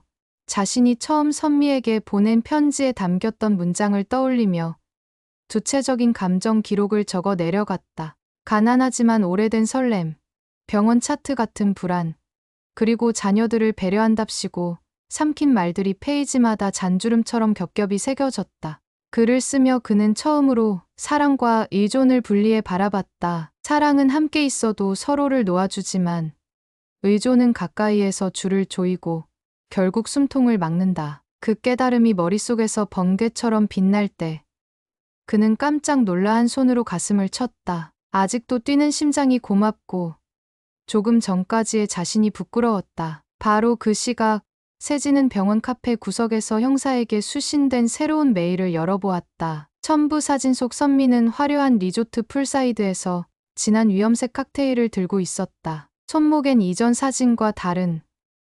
[SPEAKER 1] 자신이 처음 선미에게 보낸 편지에 담겼던 문장을 떠올리며 구체적인 감정 기록을 적어 내려갔다. 가난하지만 오래된 설렘, 병원 차트 같은 불안, 그리고 자녀들을 배려한답시고 삼킨 말들이 페이지마다 잔주름처럼 겹겹이 새겨졌다. 글을 쓰며 그는 처음으로 사랑과 의존을 분리해 바라봤다. 사랑은 함께 있어도 서로를 놓아주지만 의존은 가까이에서 줄을 조이고 결국 숨통을 막는다. 그 깨달음이 머릿속에서 번개처럼 빛날 때 그는 깜짝 놀라 한 손으로 가슴을 쳤다. 아직도 뛰는 심장이 고맙고 조금 전까지의 자신이 부끄러웠다. 바로 그 시각 세진은 병원 카페 구석에서 형사에게 수신된 새로운 메일을 열어보았다. 첨부 사진 속 선미는 화려한 리조트 풀사이드에서 진한 위험색 칵테일을 들고 있었다. 손목엔 이전 사진과 다른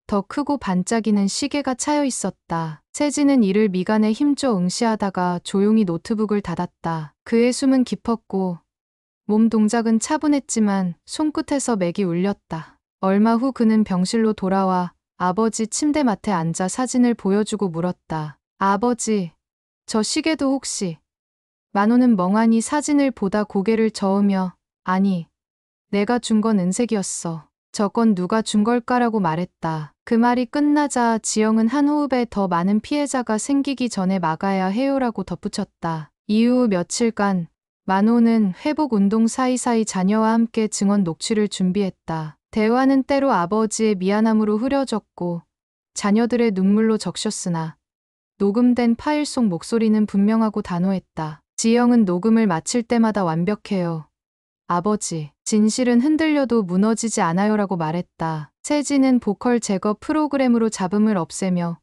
[SPEAKER 1] 더 크고 반짝이는 시계가 차여 있었다. 세진은 이를 미간에 힘줘 응시하다가 조용히 노트북을 닫았다. 그의 숨은 깊었고 몸 동작은 차분했지만 손끝에서 맥이 울렸다. 얼마 후 그는 병실로 돌아와 아버지 침대맡에 앉아 사진을 보여주고 물었다. 아버지, 저 시계도 혹시? 만호는 멍하니 사진을 보다 고개를 저으며 아니, 내가 준 건 은색이었어. 저건 누가 준 걸까라고 말했다. 그 말이 끝나자 지영은 한 호흡에 더 많은 피해자가 생기기 전에 막아야 해요라고 덧붙였다. 이후 며칠간 만호는 회복 운동 사이사이 자녀와 함께 증언 녹취를 준비했다. 대화는 때로 아버지의 미안함으로 흐려졌고 자녀들의 눈물로 적셨으나 녹음된 파일 속 목소리는 분명하고 단호했다. 지영은 녹음을 마칠 때마다 완벽해요. 아버지, 진실은 흔들려도 무너지지 않아요라고 말했다. 세진은 보컬 제거 프로그램으로 잡음을 없애며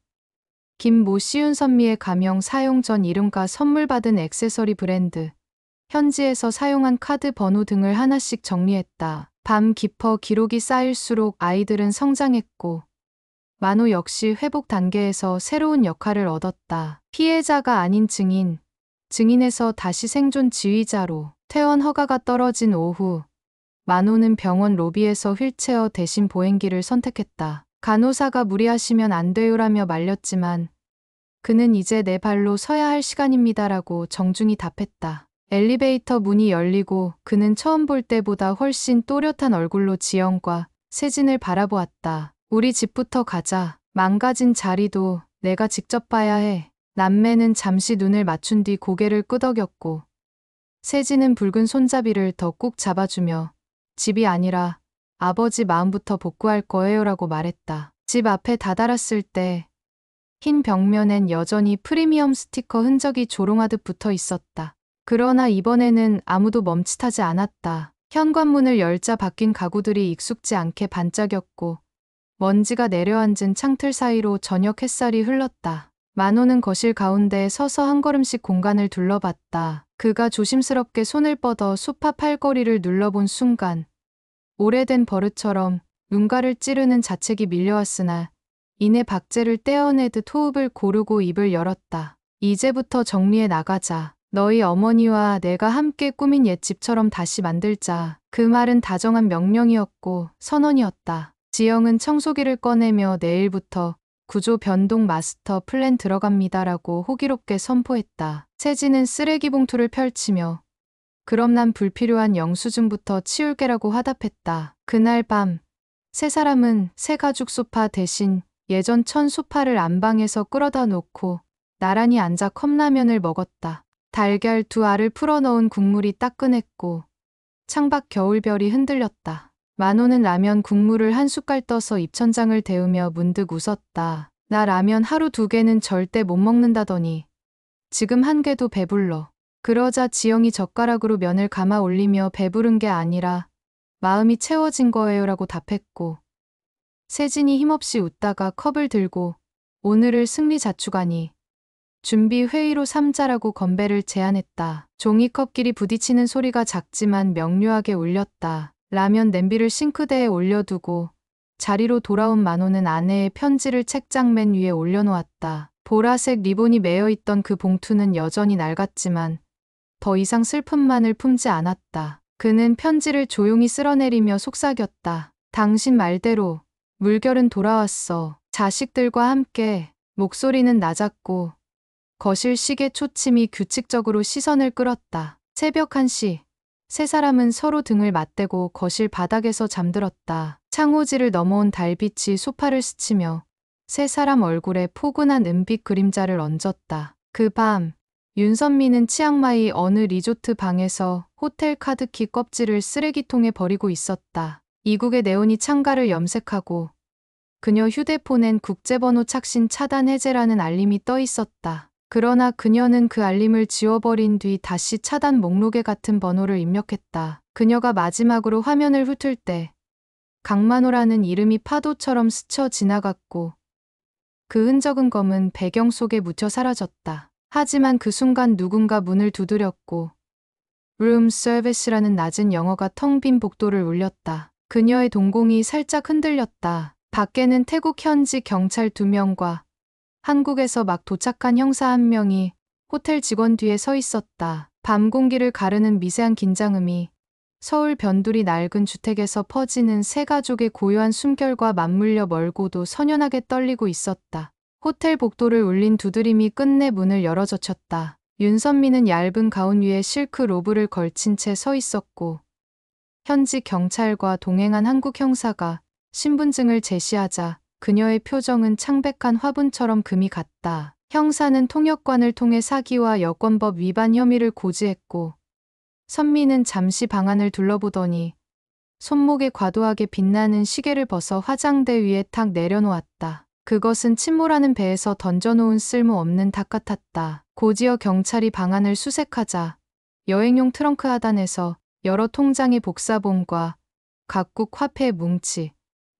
[SPEAKER 1] 김모 시윤선미의 가명 사용 전 이름과 선물 받은 액세서리 브랜드, 현지에서 사용한 카드 번호 등을 하나씩 정리했다. 밤 깊어 기록이 쌓일수록 아이들은 성장했고 만호 역시 회복 단계에서 새로운 역할을 얻었다. 피해자가 아닌 증인, 증인에서 다시 생존 지휘자로 퇴원 허가가 떨어진 오후 만호는 병원 로비에서 휠체어 대신 보행기를 선택했다. 간호사가 무리하시면 안 돼요라며 말렸지만 그는 이제 내 발로 서야 할 시간입니다라고 정중히 답했다. 엘리베이터 문이 열리고 그는 처음 볼 때보다 훨씬 또렷한 얼굴로 지영과 세진을 바라보았다. 우리 집부터 가자. 망가진 자리도 내가 직접 봐야 해. 남매는 잠시 눈을 맞춘 뒤 고개를 끄덕였고 세진은 붉은 손잡이를 더 꾹 잡아주며 집이 아니라 아버지 마음부터 복구할 거예요라고 말했다. 집 앞에 다다랐을 때 흰 벽면엔 여전히 프리미엄 스티커 흔적이 조롱하듯 붙어 있었다. 그러나 이번에는 아무도 멈칫하지 않았다. 현관문을 열자 바뀐 가구들이 익숙지 않게 반짝였고 먼지가 내려앉은 창틀 사이로 저녁 햇살이 흘렀다. 만호는 거실 가운데 서서 한 걸음씩 공간을 둘러봤다. 그가 조심스럽게 손을 뻗어 소파 팔걸이를 눌러본 순간 오래된 버릇처럼 눈가를 찌르는 자책이 밀려왔으나 이내 박제를 떼어내듯 호흡을 고르고 입을 열었다. 이제부터 정리해 나가자. 너희 어머니와 내가 함께 꾸민 옛집처럼 다시 만들자. 그 말은 다정한 명령이었고 선언이었다. 지영은 청소기를 꺼내며 내일부터 구조 변동 마스터 플랜 들어갑니다라고 호기롭게 선포했다. 세진은 쓰레기 봉투를 펼치며 그럼 난 불필요한 영수증부터 치울게라고 화답했다. 그날 밤 세 사람은 새 가죽 소파 대신 예전 천 소파를 안방에서 끌어다 놓고 나란히 앉아 컵라면을 먹었다. 달걀 2알을 풀어넣은 국물이 따끈했고 창밖 겨울별이 흔들렸다. 만호는 라면 국물을 한 숟갈 떠서 입천장을 데우며 문득 웃었다. 나 라면 하루 2개는 절대 못 먹는다더니 지금 1개도 배불러. 그러자 지영이 젓가락으로 면을 감아 올리며 배부른 게 아니라 마음이 채워진 거예요라고 답했고 세진이 힘없이 웃다가 컵을 들고 오늘을 승리 자축하니 준비 회의로 삼자라고 건배를 제안했다. 종이컵끼리 부딪히는 소리가 작지만 명료하게 울렸다. 라면 냄비를 싱크대에 올려두고 자리로 돌아온 만호는 아내의 편지를 책장 맨 위에 올려놓았다. 보라색 리본이 매여있던 그 봉투는 여전히 낡았지만 더 이상 슬픔만을 품지 않았다. 그는 편지를 조용히 쓸어내리며 속삭였다. 당신 말대로 물결은 돌아왔어. 자식들과 함께. 목소리는 낮았고 거실 시계 초침이 규칙적으로 시선을 끌었다. 새벽 1시. 세 사람은 서로 등을 맞대고 거실 바닥에서 잠들었다. 창호지를 넘어온 달빛이 소파를 스치며 세 사람 얼굴에 포근한 은빛 그림자를 얹었다. 그 밤 윤선미는 치앙마이 어느 리조트 방에서 호텔 카드키 껍질을 쓰레기통에 버리고 있었다. 이국의 네온이 창가를 염색하고 그녀 휴대폰엔 국제번호 착신 차단 해제라는 알림이 떠 있었다. 그러나 그녀는 그 알림을 지워버린 뒤 다시 차단 목록에 같은 번호를 입력했다. 그녀가 마지막으로 화면을 훑을 때 강만호라는 이름이 파도처럼 스쳐 지나갔고 그 흔적은 검은 배경 속에 묻혀 사라졌다. 하지만 그 순간 누군가 문을 두드렸고 room service라는 낮은 영어가 텅 빈 복도를 울렸다. 그녀의 동공이 살짝 흔들렸다. 밖에는 태국 현지 경찰 2명과 한국에서 막 도착한 형사 1명이 호텔 직원 뒤에 서 있었다. 밤 공기를 가르는 미세한 긴장음이 서울 변두리 낡은 주택에서 퍼지는 세 가족의 고요한 숨결과 맞물려 멀고도 선연하게 떨리고 있었다. 호텔 복도를 울린 두드림이 끝내 문을 열어젖혔다. 윤선미는 얇은 가운 위에 실크 로브를 걸친 채 서 있었고 현지 경찰과 동행한 한국 형사가 신분증을 제시하자 그녀의 표정은 창백한 화분처럼 금이 갔다. 형사는 통역관을 통해 사기와 여권법 위반 혐의를 고지했고 선미는 잠시 방안을 둘러보더니 손목에 과도하게 빛나는 시계를 벗어 화장대 위에 탁 내려놓았다. 그것은 침몰하는 배에서 던져놓은 쓸모없는 닭 같았다. 곧이어 경찰이 방안을 수색하자 여행용 트렁크 하단에서 여러 통장의 복사본과 각국 화폐 뭉치,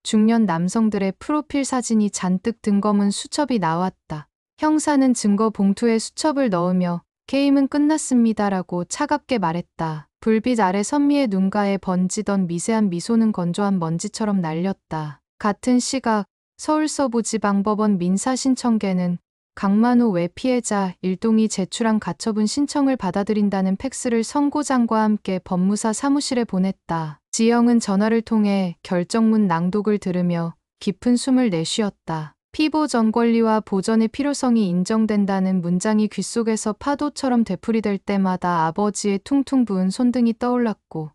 [SPEAKER 1] 중년 남성들의 프로필 사진이 잔뜩 든 검은 수첩이 나왔다. 형사는 증거 봉투에 수첩을 넣으며 게임은 끝났습니다라고 차갑게 말했다. 불빛 아래 선미의 눈가에 번지던 미세한 미소는 건조한 먼지처럼 날렸다. 같은 시각 서울서부지방법원 민사신청계는 강만호 외 피해자 일동이 제출한 가처분 신청을 받아들인다는 팩스를 선고장과 함께 법무사 사무실에 보냈다. 지영은 전화를 통해 결정문 낭독을 들으며 깊은 숨을 내쉬었다. 피보 전 권리와 보전의 필요성이 인정된다는 문장이 귓속에서 파도처럼 되풀이될 때마다 아버지의 퉁퉁 부은 손등이 떠올랐고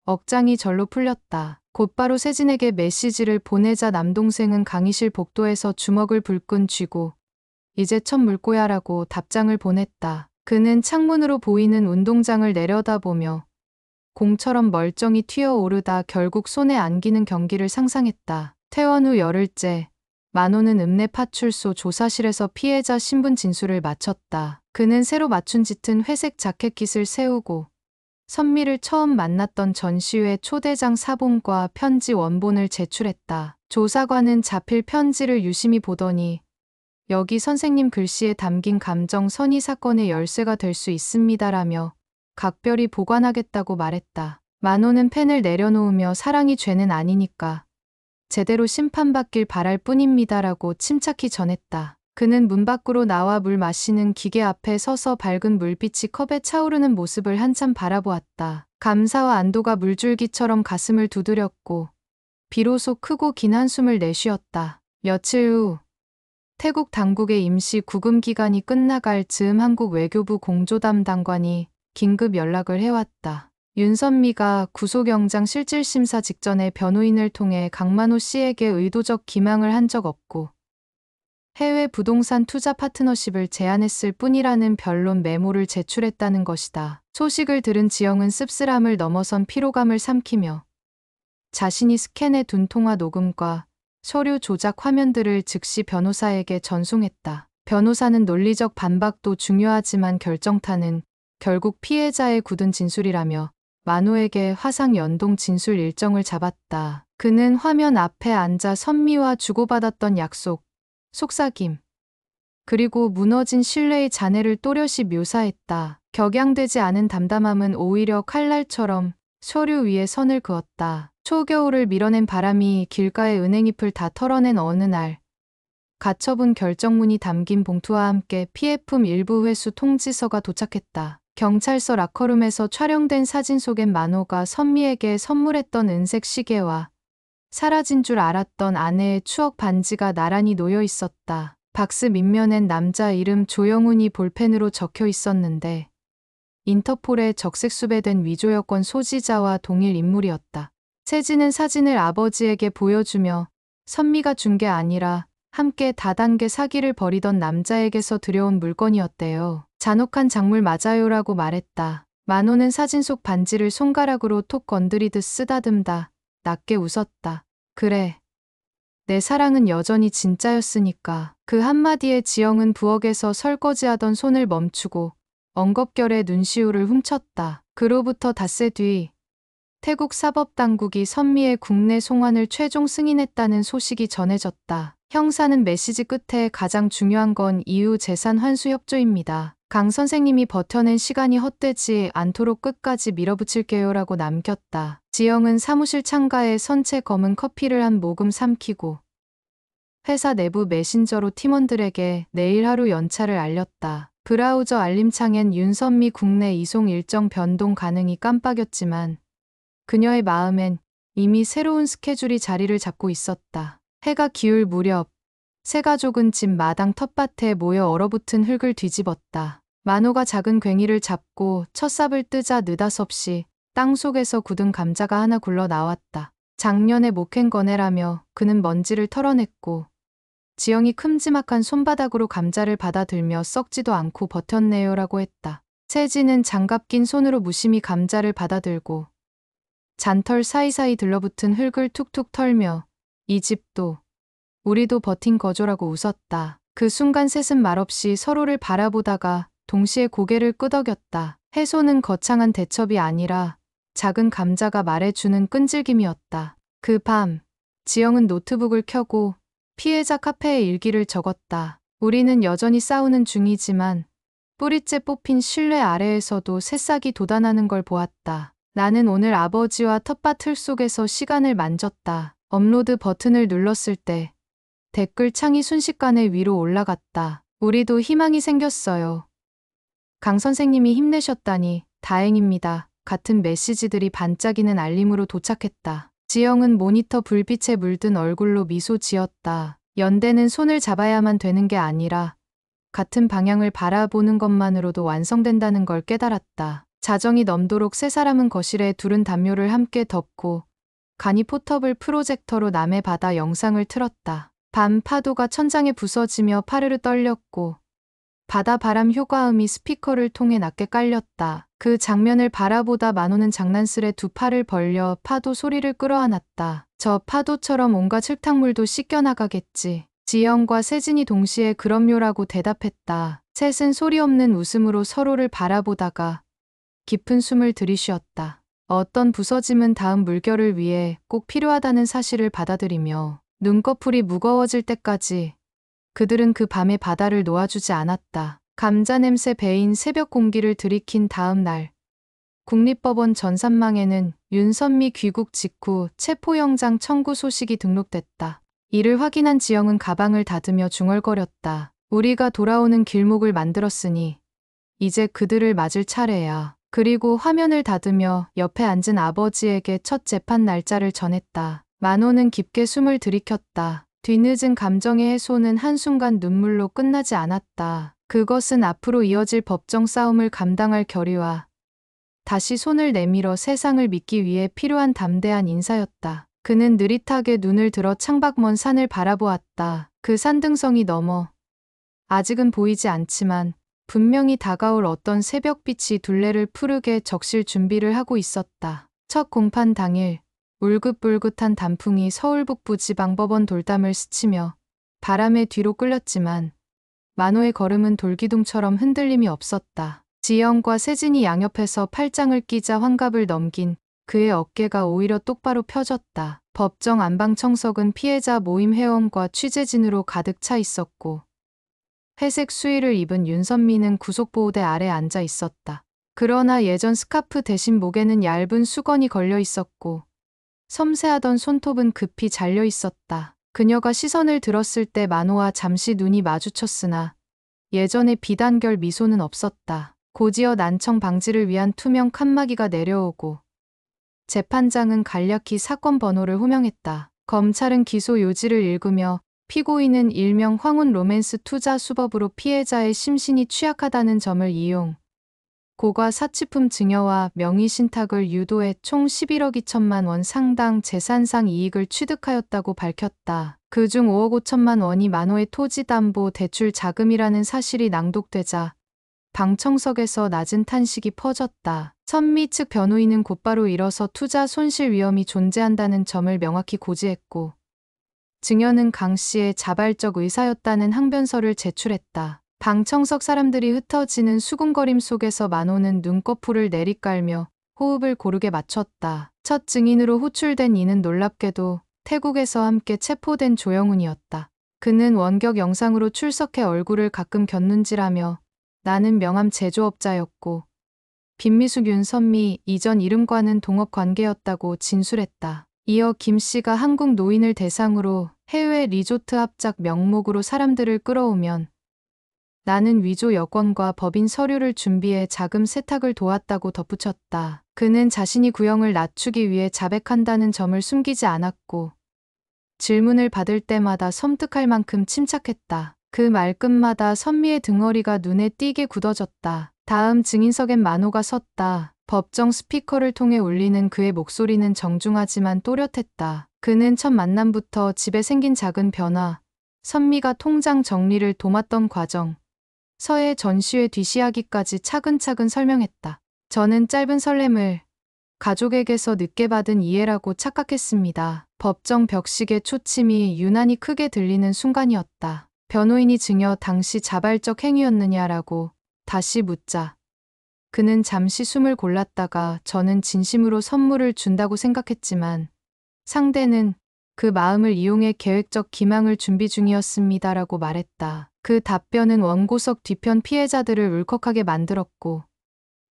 [SPEAKER 1] 억장이 절로 풀렸다. 곧바로 세진에게 메시지를 보내자 남동생은 강의실 복도에서 주먹을 불끈 쥐고 이제 첫 물고야라고 답장을 보냈다. 그는 창문으로 보이는 운동장을 내려다보며 공처럼 멀쩡히 튀어오르다 결국 손에 안기는 경기를 상상했다. 퇴원 후 열흘째 만호는 읍내파출소 조사실에서 피해자 신분 진술을 마쳤다. 그는 새로 맞춘 짙은 회색 자켓깃을 세우고 선미를 처음 만났던 전시회 초대장 사본과 편지 원본을 제출했다. 조사관은 자필 편지를 유심히 보더니 여기 선생님 글씨에 담긴 감정 선의 사건의 열쇠가 될 수 있습니다라며 각별히 보관하겠다고 말했다. 만호는 펜을 내려놓으며 사랑이 죄는 아니니까 제대로 심판받길 바랄 뿐입니다라고 침착히 전했다. 그는 문 밖으로 나와 물 마시는 기계 앞에 서서 밝은 물빛이 컵에 차오르는 모습을 한참 바라보았다. 감사와 안도가 물줄기처럼 가슴을 두드렸고 비로소 크고 긴 한숨을 내쉬었다. 며칠 후 태국 당국의 임시 구금 기간이 끝나갈 즈음 한국 외교부 공조담당관이 긴급 연락을 해왔다. 윤선미가 구속영장 실질심사 직전에 변호인을 통해 강만호 씨에게 의도적 기망을 한 적 없고 해외 부동산 투자 파트너십을 제안했을 뿐이라는 변론 메모를 제출했다는 것이다. 소식을 들은 지영은 씁쓸함을 넘어선 피로감을 삼키며 자신이 스캔해 둔 통화 녹음과 서류 조작 화면들을 즉시 변호사에게 전송했다. 변호사는 논리적 반박도 중요하지만 결정타는 결국 피해자의 굳은 진술이라며 만호에게 화상 연동 진술 일정을 잡았다. 그는 화면 앞에 앉아 선미와 주고받았던 약속, 속삭임, 그리고 무너진 신뢰의 잔해를 또렷이 묘사했다. 격양되지 않은 담담함은 오히려 칼날처럼 서류 위에 선을 그었다. 초겨울을 밀어낸 바람이 길가의 은행잎을 다 털어낸 어느 날, 가처분 결정문이 담긴 봉투와 함께 피해품 일부 회수 통지서가 도착했다. 경찰서 라커룸에서 촬영된 사진 속엔 만호가 선미에게 선물했던 은색 시계와 사라진 줄 알았던 아내의 추억 반지가 나란히 놓여 있었다. 박스 밑면엔 남자 이름 조영훈이 볼펜으로 적혀 있었는데 인터폴에 적색 수배된 위조 여권 소지자와 동일 인물이었다. 세진은 사진을 아버지에게 보여주며 선미가 준 게 아니라 함께 다단계 사기를 벌이던 남자에게서 들여온 물건이었대요. 잔혹한 작물 맞아요라고 말했다. 만호는 사진 속 반지를 손가락으로 톡 건드리듯 쓰다듬다 낮게 웃었다. 그래. 내 사랑은 여전히 진짜였으니까. 그 한마디에 지영은 부엌에서 설거지하던 손을 멈추고 엉겁결에 눈시울을 훔쳤다. 그로부터 닷새 뒤 태국 사법당국이 선미의 국내 송환을 최종 승인했다는 소식이 전해졌다. 형사는 메시지 끝에 가장 중요한 건 이후 재산 환수 협조입니다. 강 선생님이 버텨낸 시간이 헛되지 않도록 끝까지 밀어붙일게요라고 남겼다. 지영은 사무실 창가에 선채 검은 커피를 한 모금 삼키고 회사 내부 메신저로 팀원들에게 내일 하루 연차를 알렸다. 브라우저 알림창엔 윤선미 국내 이송 일정 변동 가능이 깜빡였지만 그녀의 마음엔 이미 새로운 스케줄이 자리를 잡고 있었다. 해가 기울 무렵 세 가족은 집 마당 텃밭에 모여 얼어붙은 흙을 뒤집었다. 만호가 작은 괭이를 잡고 첫삽을 뜨자 느닷없이 땅속에서 굳은 감자가 하나 굴러 나왔다. 작년에 목행 거네라며 그는 먼지를 털어냈고 지영이 큼지막한 손바닥으로 감자를 받아들며 썩지도 않고 버텼네요라고 했다. 세진은 장갑 낀 손으로 무심히 감자를 받아들고 잔털 사이사이 들러붙은 흙을 툭툭 털며 이 집도 우리도 버틴 거죠라고 웃었다. 그 순간 셋은 말없이 서로를 바라보다가 동시에 고개를 끄덕였다. 해소는 거창한 대첩이 아니라 작은 감자가 말해주는 끈질김이었다. 그 밤 지영은 노트북을 켜고 피해자 카페에 일기를 적었다. 우리는 여전히 싸우는 중이지만 뿌리째 뽑힌 신뢰 아래에서도 새싹이 돋아나는 걸 보았다. 나는 오늘 아버지와 텃밭 흙 속에서 시간을 만졌다. 업로드 버튼을 눌렀을 때 댓글 창이 순식간에 위로 올라갔다. 우리도 희망이 생겼어요. 강 선생님이 힘내셨다니 다행입니다. 같은 메시지들이 반짝이는 알림으로 도착했다. 지영은 모니터 불빛에 물든 얼굴로 미소 지었다. 연대는 손을 잡아야만 되는 게 아니라 같은 방향을 바라보는 것만으로도 완성된다는 걸 깨달았다. 자정이 넘도록 세 사람은 거실에 둘은 담요를 함께 덮고 간이 포터블 프로젝터로 남해 바다 영상을 틀었다. 밤 파도가 천장에 부서지며 파르르 떨렸고 바다 바람 효과음이 스피커를 통해 낮게 깔렸다. 그 장면을 바라보다 만호는 장난스레 두 팔을 벌려 파도 소리를 끌어안았다. 저 파도처럼 온갖 흙탕물도 씻겨나가겠지. 지영과 세진이 동시에 그럼요라고 대답했다. 셋은 소리 없는 웃음으로 서로를 바라보다가 깊은 숨을 들이쉬었다. 어떤 부서짐은 다음 물결을 위해 꼭 필요하다는 사실을 받아들이며 눈꺼풀이 무거워질 때까지 그들은 그 밤의 바다를 놓아주지 않았다. 감자 냄새 배인 새벽 공기를 들이킨 다음 날 국립법원 전산망에는 윤선미 귀국 직후 체포영장 청구 소식이 등록됐다. 이를 확인한 지영은 가방을 닫으며 중얼거렸다. 우리가 돌아오는 길목을 만들었으니 이제 그들을 맞을 차례야. 그리고 화면을 닫으며 옆에 앉은 아버지에게 첫 재판 날짜를 전했다. 만호는 깊게 숨을 들이켰다. 뒤늦은 감정의 해소는 한순간 눈물로 끝나지 않았다. 그것은 앞으로 이어질 법정 싸움을 감당할 결의와 다시 손을 내밀어 세상을 믿기 위해 필요한 담대한 인사였다. 그는 느릿하게 눈을 들어 창밖 먼 산을 바라보았다. 그 산등성이 넘어 아직은 보이지 않지만 분명히 다가올 어떤 새벽빛이 둘레를 푸르게 적실 준비를 하고 있었다. 첫 공판 당일 울긋불긋한 단풍이 서울 북부 지방법원 돌담을 스치며 바람에 뒤로 끌렸지만 만호의 걸음은 돌기둥처럼 흔들림이 없었다. 지영과 세진이 양옆에서 팔짱을 끼자 환갑을 넘긴 그의 어깨가 오히려 똑바로 펴졌다. 법정 안방 청석은 피해자 모임 회원과 취재진으로 가득 차 있었고 회색 수의를 입은 윤선미는 구속보호대 아래 앉아 있었다. 그러나 예전 스카프 대신 목에는 얇은 수건이 걸려 있었고 섬세하던 손톱은 급히 잘려 있었다. 그녀가 시선을 들었을 때 만호와 잠시 눈이 마주쳤으나 예전의 비단결 미소는 없었다. 곧이어 난청 방지를 위한 투명 칸막이가 내려오고 재판장은 간략히 사건 번호를 호명했다. 검찰은 기소 요지를 읽으며 피고인은 일명 황혼 로맨스 투자 수법으로 피해자의 심신이 취약하다는 점을 이용 고과 사치품 증여와 명의신탁을 유도해 총 11억 2천만 원 상당 재산상 이익을 취득하였다고 밝혔다. 그중 5억 5천만 원이 만호의 토지담보 대출 자금이라는 사실이 낭독되자 방청석에서 낮은 탄식이 퍼졌다. 선미 측 변호인은 곧바로 일어서 투자 손실 위험이 존재한다는 점을 명확히 고지했고 증여는 강 씨의 자발적 의사였다는 항변서를 제출했다. 방청석 사람들이 흩어지는 수군거림 속에서 만호는 눈꺼풀을 내리깔며 호흡을 고르게 맞췄다. 첫 증인으로 호출된 이는 놀랍게도 태국에서 함께 체포된 조영훈이었다. 그는 원격 영상으로 출석해 얼굴을 가끔 곁눈질하며 나는 명함 제조업자였고 빈미숙 윤선미 이전 이름과는 동업 관계였다고 진술했다. 이어 김 씨가 한국 노인을 대상으로 해외 리조트 합작 명목으로 사람들을 끌어오면 나는 위조 여권과 법인 서류를 준비해 자금 세탁을 도왔다고 덧붙였다. 그는 자신이 구형을 낮추기 위해 자백한다는 점을 숨기지 않았고 질문을 받을 때마다 섬뜩할 만큼 침착했다. 그 말끝마다 선미의 등허리가 눈에 띄게 굳어졌다. 다음 증인석엔 만호가 섰다. 법정 스피커를 통해 울리는 그의 목소리는 정중하지만 또렷했다. 그는 첫 만남부터 집에 생긴 작은 변화, 선미가 통장 정리를 도맡던 과정, 서해 전시회 뒤시하기까지 차근차근 설명했다. 저는 짧은 설렘을 가족에게서 늦게 받은 이해라고 착각했습니다. 법정 벽식의 초침이 유난히 크게 들리는 순간이었다. 변호인이 증여 당시 자발적 행위였느냐라고 다시 묻자 그는 잠시 숨을 골랐다가 저는 진심으로 선물을 준다고 생각했지만 상대는 그 마음을 이용해 계획적 기망을 준비 중이었습니다라고 말했다. 그 답변은 원고석 뒤편 피해자들을 울컥하게 만들었고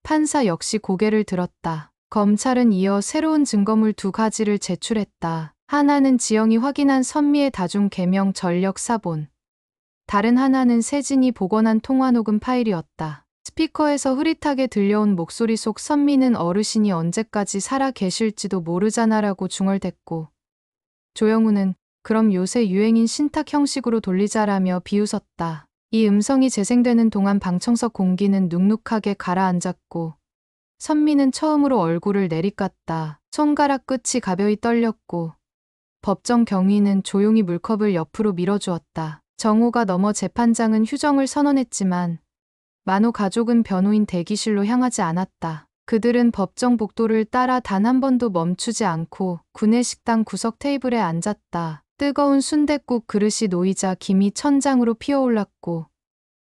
[SPEAKER 1] 판사 역시 고개를 들었다. 검찰은 이어 새로운 증거물 2가지를 제출했다. 하나는 지영이 확인한 선미의 다중 개명 전력 사본. 다른 하나는 세진이 복원한 통화 녹음 파일이었다. 스피커에서 흐릿하게 들려온 목소리 속 선미는 어르신이 언제까지 살아 계실지도 모르잖아라고 중얼댔고 조영훈은 그럼 요새 유행인 신탁 형식으로 돌리자라며 비웃었다. 이 음성이 재생되는 동안 방청석 공기는 눅눅하게 가라앉았고 선미는 처음으로 얼굴을 내리깠다. 손가락 끝이 가벼이 떨렸고 법정 경위는 조용히 물컵을 옆으로 밀어주었다. 정오가 넘어 재판장은 휴정을 선언했지만 만호 가족은 변호인 대기실로 향하지 않았다. 그들은 법정 복도를 따라 단 한 번도 멈추지 않고 구내식당 구석 테이블에 앉았다. 뜨거운 순댓국 그릇이 놓이자 김이 천장으로 피어올랐고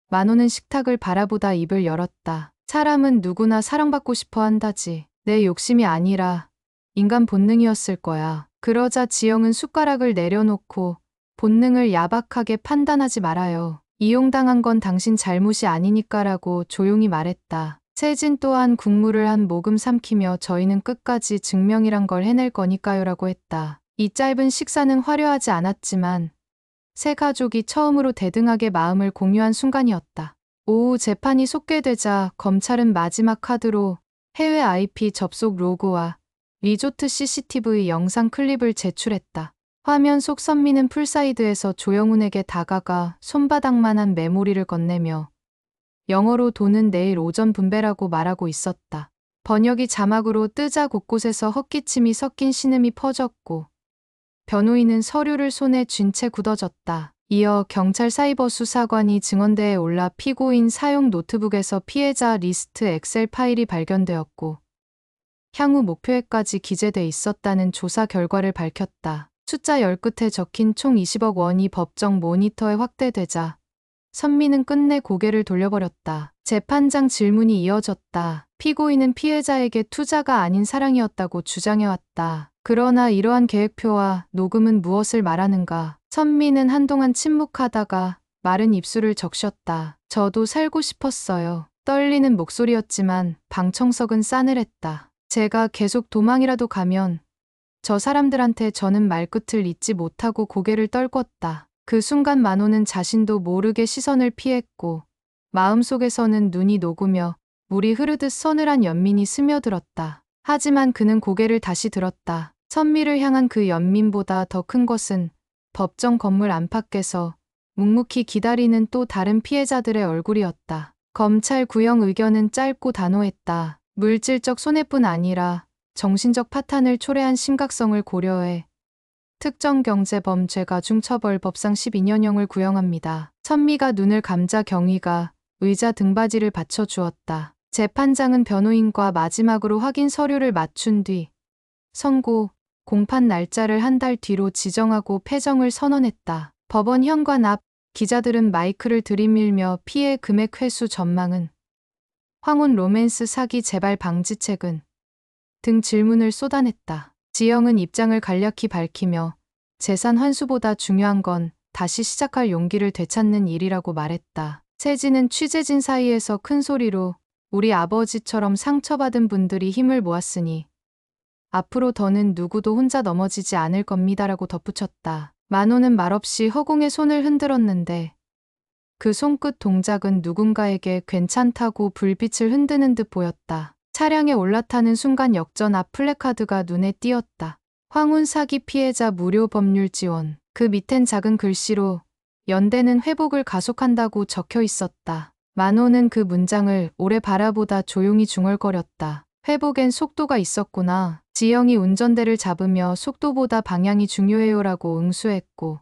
[SPEAKER 1] 만호는 식탁을 바라보다 입을 열었다. 사람은 누구나 사랑받고 싶어 한다지. 내 욕심이 아니라 인간 본능이었을 거야. 그러자 지영은 숟가락을 내려놓고 본능을 야박하게 판단하지 말아요. 이용당한 건 당신 잘못이 아니니까라고 조용히 말했다. 세진 또한 국물을 한 모금 삼키며 저희는 끝까지 증명이란 걸 해낼 거니까요라고 했다. 이 짧은 식사는 화려하지 않았지만 세 가족이 처음으로 대등하게 마음을 공유한 순간이었다. 오후 재판이 속개되자 검찰은 마지막 카드로 해외 IP 접속 로그와 리조트 CCTV 영상 클립을 제출했다. 화면 속 선미는 풀사이드에서 조영훈에게 다가가 손바닥만한 메모리를 건네며 영어로 돈은 내일 오전 분배라고 말하고 있었다. 번역이 자막으로 뜨자 곳곳에서 헛기침이 섞인 신음이 퍼졌고 변호인은 서류를 손에 쥔 채 굳어졌다. 이어 경찰 사이버 수사관이 증언대에 올라 피고인 사용 노트북에서 피해자 리스트 엑셀 파일이 발견되었고 향후 목표액까지 기재돼 있었다는 조사 결과를 밝혔다. 숫자 10끝에 적힌 총 20억 원이 법정 모니터에 확대되자 선미는 끝내 고개를 돌려버렸다. 재판장 질문이 이어졌다. 피고인은 피해자에게 투자가 아닌 사랑이었다고 주장해왔다. 그러나 이러한 계획표와 녹음은 무엇을 말하는가? 선미는 한동안 침묵하다가 마른 입술을 적셨다. 저도 살고 싶었어요. 떨리는 목소리였지만 방청석은 싸늘했다. 제가 계속 도망이라도 가면 저 사람들한테 저는 말끝을 잇지 못하고 고개를 떨궜다. 그 순간 만호는 자신도 모르게 시선을 피했고 마음속에서는 눈이 녹으며 물이 흐르듯 서늘한 연민이 스며들었다. 하지만 그는 고개를 다시 들었다. 선미를 향한 그 연민보다 더 큰 것은 법정 건물 안팎에서 묵묵히 기다리는 또 다른 피해자들의 얼굴이었다. 검찰 구형 의견은 짧고 단호했다. 물질적 손해뿐 아니라 정신적 파탄을 초래한 심각성을 고려해 특정경제범죄가 중처벌법상 12년형을 구형합니다. 선미가 눈을 감자 경위가 의자 등받이를 받쳐주었다. 재판장은 변호인과 마지막으로 확인 서류를 맞춘 뒤 선고, 공판 날짜를 한 달 뒤로 지정하고 패정을 선언했다. 법원 현관 앞 기자들은 마이크를 들이밀며 피해 금액 회수 전망은 황혼 로맨스 사기 재발 방지책은 등 질문을 쏟아냈다. 지영은 입장을 간략히 밝히며 재산 환수보다 중요한 건 다시 시작할 용기를 되찾는 일이라고 말했다. 세진은 취재진 사이에서 큰 소리로 우리 아버지처럼 상처받은 분들이 힘을 모았으니 앞으로 더는 누구도 혼자 넘어지지 않을 겁니다라고 덧붙였다. 만호는 말없이 허공에 손을 흔들었는데 그 손끝 동작은 누군가에게 괜찮다고 불빛을 흔드는 듯 보였다. 차량에 올라타는 순간 역전 앞 플래카드가 눈에 띄었다. 황혼 사기 피해자 무료 법률 지원. 그 밑엔 작은 글씨로 연대는 회복을 가속한다고 적혀 있었다. 만호는 그 문장을 오래 바라보다 조용히 중얼거렸다. 회복엔 속도가 있었구나. 지영이 운전대를 잡으며 속도보다 방향이 중요해요라고 응수했고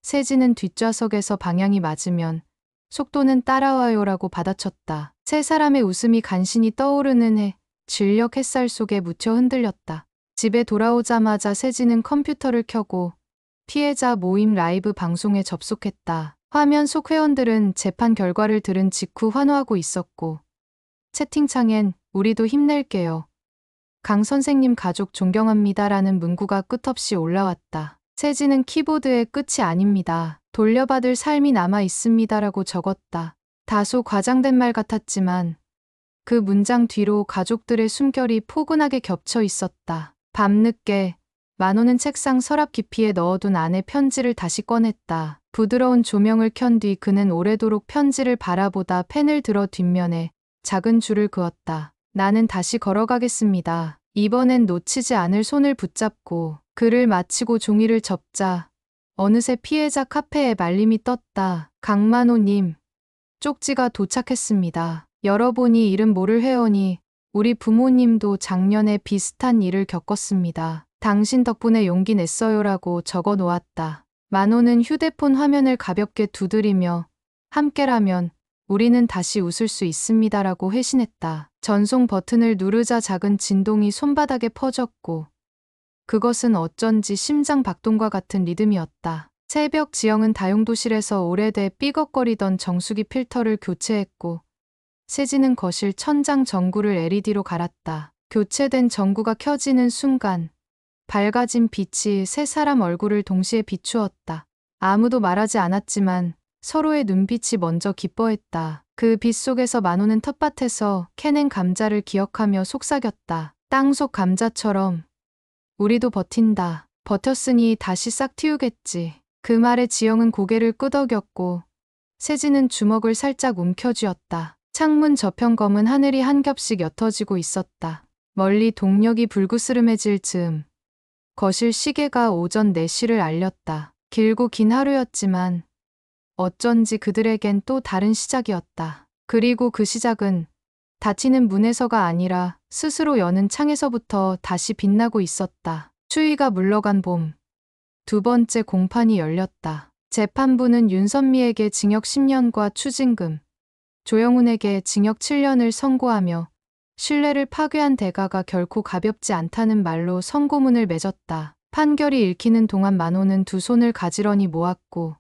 [SPEAKER 1] 세진은 뒷좌석에서 방향이 맞으면 속도는 따라와요라고 받아쳤다. 세 사람의 웃음이 간신히 떠오르는 진력 햇살 속에 묻혀 흔들렸다. 집에 돌아오자마자 세진은 컴퓨터를 켜고 피해자 모임 라이브 방송에 접속했다. 화면 속 회원들은 재판 결과를 들은 직후 환호하고 있었고 채팅창엔 우리도 힘낼게요. 강 선생님 가족 존경합니다라는 문구가 끝없이 올라왔다. 세진은 키보드의 끝이 아닙니다. 돌려받을 삶이 남아 있습니다라고 적었다. 다소 과장된 말 같았지만 그 문장 뒤로 가족들의 숨결이 포근하게 겹쳐 있었다. 밤늦게 만호는 책상 서랍 깊이에 넣어둔 안에 편지를 다시 꺼냈다. 부드러운 조명을 켠 뒤 그는 오래도록 편지를 바라보다 펜을 들어 뒷면에 작은 줄을 그었다. 나는 다시 걸어가겠습니다. 이번엔 놓치지 않을 손을 붙잡고 글을 마치고 종이를 접자 어느새 피해자 카페에 말림이 떴다. 강만호님, 쪽지가 도착했습니다. 열어보니 이름 모를 회원이 우리 부모님도 작년에 비슷한 일을 겪었습니다. 당신 덕분에 용기 냈어요라고 적어 놓았다. 만호는 휴대폰 화면을 가볍게 두드리며 함께라면 우리는 다시 웃을 수 있습니다라고 회신했다. 전송 버튼을 누르자 작은 진동이 손바닥에 퍼졌고 그것은 어쩐지 심장 박동과 같은 리듬이었다. 새벽 지영은 다용도실에서 오래돼 삐걱거리던 정수기 필터를 교체했고 세진은 거실 천장 전구를 LED로 갈았다. 교체된 전구가 켜지는 순간 밝아진 빛이 세 사람 얼굴을 동시에 비추었다. 아무도 말하지 않았지만 서로의 눈빛이 먼저 기뻐했다. 그 빛 속에서 만호는 텃밭에서 캐낸 감자를 기억하며 속삭였다. 땅속 감자처럼 우리도 버틴다. 버텼으니 다시 싹 틔우겠지. 그 말에 지영은 고개를 끄덕였고 세진은 주먹을 살짝 움켜쥐었다. 창문 저편 검은 하늘이 한 겹씩 옅어지고 있었다. 멀리 동력이 불그스름해질 즈음 거실 시계가 오전 4시를 알렸다. 길고 긴 하루였지만 어쩐지 그들에겐 또 다른 시작이었다. 그리고 그 시작은 닫히는 문에서가 아니라 스스로 여는 창에서부터 다시 빛나고 있었다. 추위가 물러간 봄. 두 번째 공판이 열렸다. 재판부는 윤선미에게 징역 10년과 추징금, 조영훈에게 징역 7년을 선고하며 신뢰를 파괴한 대가가 결코 가볍지 않다는 말로 선고문을 맺었다. 판결이 읽히는 동안 만호는 두 손을 가지런히 모았고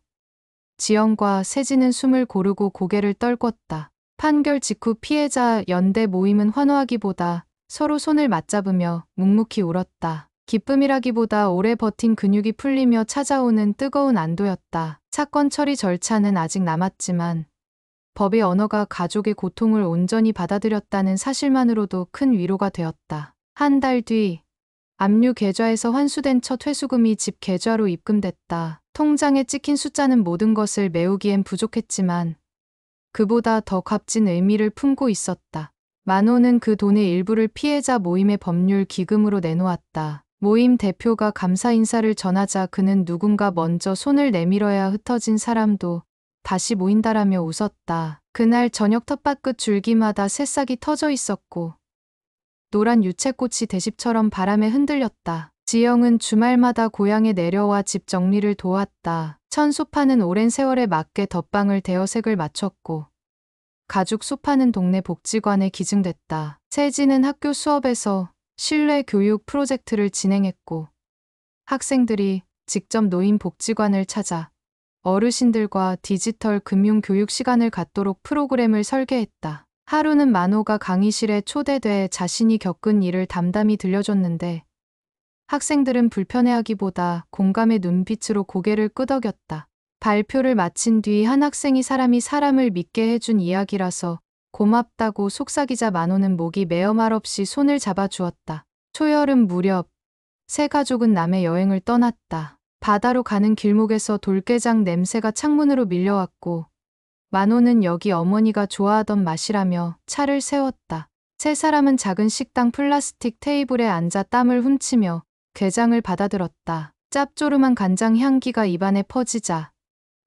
[SPEAKER 1] 지영과 세진은 숨을 고르고 고개를 떨궜다. 판결 직후 피해자 연대 모임은 환호하기보다 서로 손을 맞잡으며 묵묵히 울었다. 기쁨이라기보다 오래 버틴 근육이 풀리며 찾아오는 뜨거운 안도였다. 사건 처리 절차는 아직 남았지만 법의 언어가 가족의 고통을 온전히 받아들였다는 사실만으로도 큰 위로가 되었다. 한 달 뒤 압류 계좌에서 환수된 첫 회수금이 집 계좌로 입금됐다. 통장에 찍힌 숫자는 모든 것을 메우기엔 부족했지만 그보다 더 값진 의미를 품고 있었다. 만호는 그 돈의 일부를 피해자 모임의 법률 기금으로 내놓았다. 모임 대표가 감사 인사를 전하자 그는 누군가 먼저 손을 내밀어야 흩어진 사람도 다시 모인다라며 웃었다. 그날 저녁 텃밭 끝 줄기마다 새싹이 터져 있었고 노란 유채꽃이 대십처럼 바람에 흔들렸다. 지영은 주말마다 고향에 내려와 집 정리를 도왔다. 천 소파는 오랜 세월에 맞게 덧방을 대여 색을 맞췄고 가죽 소파는 동네 복지관에 기증됐다. 세진은 학교 수업에서 실내 교육 프로젝트를 진행했고 학생들이 직접 노인 복지관을 찾아 어르신들과 디지털 금융 교육 시간을 갖도록 프로그램을 설계했다. 하루는 만호가 강의실에 초대돼 자신이 겪은 일을 담담히 들려줬는데 학생들은 불편해하기보다 공감의 눈빛으로 고개를 끄덕였다. 발표를 마친 뒤 한 학생이 사람이 사람을 믿게 해준 이야기라서 고맙다고 속삭이자 만호는 목이 메어 말없이 손을 잡아주었다. 초여름 무렵 세 가족은 남해 여행을 떠났다. 바다로 가는 길목에서 돌게장 냄새가 창문으로 밀려왔고 만호는 여기 어머니가 좋아하던 맛이라며 차를 세웠다. 세 사람은 작은 식당 플라스틱 테이블에 앉아 땀을 훔치며 게장을 받아들었다. 짭조름한 간장 향기가 입안에 퍼지자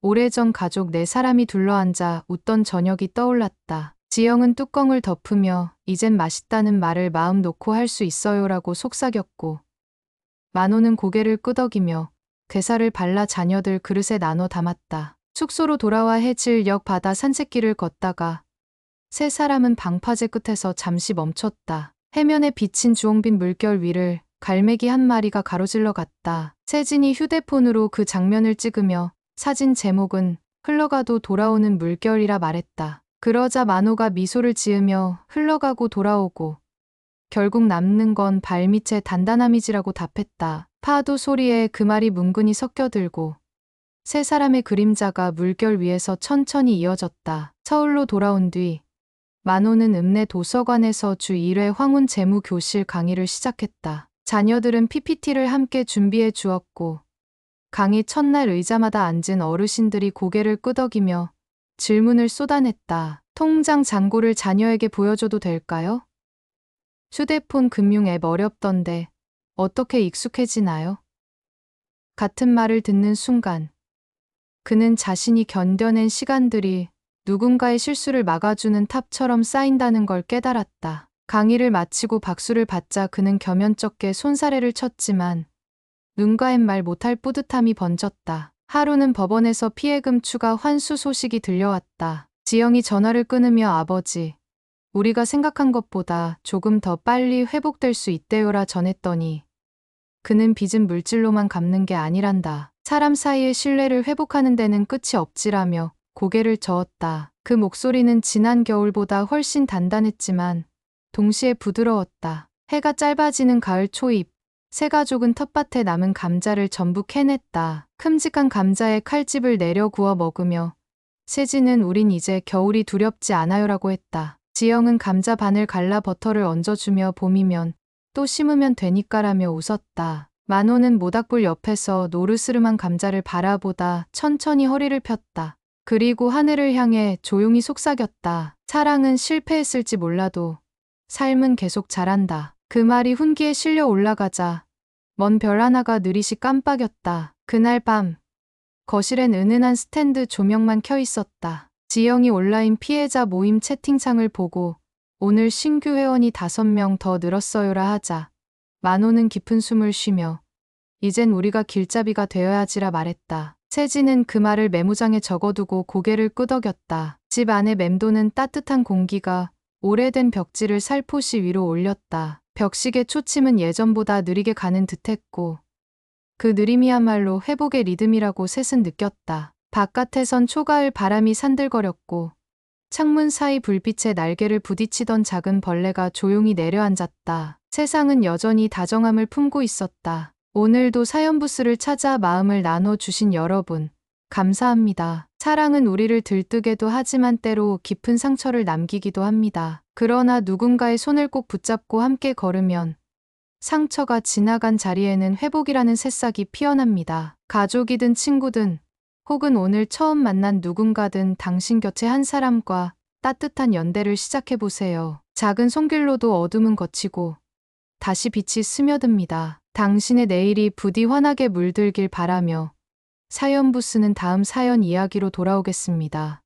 [SPEAKER 1] 오래전 가족 네 사람이 둘러앉아 웃던 저녁이 떠올랐다. 지영은 뚜껑을 덮으며 이젠 맛있다는 말을 마음 놓고 할 수 있어요라고 속삭였고 만호는 고개를 끄덕이며 게살을 발라 자녀들 그릇에 나눠 담았다. 숙소로 돌아와 해질녘 바다 산책길을 걷다가 세 사람은 방파제 끝에서 잠시 멈췄다. 해면에 비친 주홍빛 물결 위를 갈매기 한 마리가 가로질러 갔다. 세진이 휴대폰으로 그 장면을 찍으며 사진 제목은 흘러가도 돌아오는 물결이라 말했다. 그러자 만호가 미소를 지으며 흘러가고 돌아오고 결국 남는 건 발밑의 단단함이지라고 답했다. 파도 소리에 그 말이 뭉근히 섞여들고 세 사람의 그림자가 물결 위에서 천천히 이어졌다. 서울로 돌아온 뒤 만호는 읍내 도서관에서 주 1회 황운 재무교실 강의를 시작했다. 자녀들은 PPT를 함께 준비해 주었고 강의 첫날 의자마다 앉은 어르신들이 고개를 끄덕이며 질문을 쏟아냈다. 통장 잔고를 자녀에게 보여줘도 될까요? 휴대폰 금융 앱 어렵던데 어떻게 익숙해지나요? 같은 말을 듣는 순간 그는 자신이 견뎌낸 시간들이 누군가의 실수를 막아주는 탑처럼 쌓인다는 걸 깨달았다. 강의를 마치고 박수를 받자 그는 겸연쩍게 손사래를 쳤지만 눈가엔 말 못할 뿌듯함이 번졌다. 하루는 법원에서 피해금 추가 환수 소식이 들려왔다. 지영이 전화를 끊으며 아버지, 우리가 생각한 것보다 조금 더 빨리 회복될 수 있대요라 전했더니 그는 빚은 물질로만 갚는 게 아니란다. 사람 사이의 신뢰를 회복하는 데는 끝이 없지라며 고개를 저었다. 그 목소리는 지난 겨울보다 훨씬 단단했지만 동시에 부드러웠다. 해가 짧아지는 가을 초입, 세 가족은 텃밭에 남은 감자를 전부 캐냈다. 큼직한 감자에 칼집을 내려 구워 먹으며 세진은 우린 이제 겨울이 두렵지 않아요라고 했다. 지영은 감자 반을 갈라 버터를 얹어주며 봄이면 또 심으면 되니까라며 웃었다. 만호는 모닥불 옆에서 노르스름한 감자를 바라보다 천천히 허리를 폈다. 그리고 하늘을 향해 조용히 속삭였다. 사랑은 실패했을지 몰라도 삶은 계속 자란다. 그 말이 훈기에 실려 올라가자 먼 별 하나가 느릿이 깜빡였다. 그날 밤 거실엔 은은한 스탠드 조명만 켜 있었다. 지영이 온라인 피해자 모임 채팅창을 보고 오늘 신규 회원이 5명 더 늘었어요라 하자 만호는 깊은 숨을 쉬며 이젠 우리가 길잡이가 되어야지라 말했다. 세진은 그 말을 메모장에 적어두고 고개를 끄덕였다. 집 안에 맴도는 따뜻한 공기가 오래된 벽지를 살포시 위로 올렸다. 벽식의 초침은 예전보다 느리게 가는 듯했고 그 느림이야말로 회복의 리듬이라고 셋은 느꼈다. 바깥에선 초가을 바람이 산들거렸고 창문 사이 불빛에 날개를 부딪히던 작은 벌레가 조용히 내려앉았다. 세상은 여전히 다정함을 품고 있었다. 오늘도 사연부스를 찾아 마음을 나눠주신 여러분, 감사합니다. 사랑은 우리를 들뜨게도 하지만 때로 깊은 상처를 남기기도 합니다. 그러나 누군가의 손을 꼭 붙잡고 함께 걸으면 상처가 지나간 자리에는 회복이라는 새싹이 피어납니다. 가족이든 친구든 혹은 오늘 처음 만난 누군가든 당신 곁에 한 사람과 따뜻한 연대를 시작해보세요. 작은 손길로도 어둠은 걷히고 다시 빛이 스며듭니다. 당신의 내일이 부디 환하게 물들길 바라며 사연부스는 다음 사연 이야기로 돌아오겠습니다.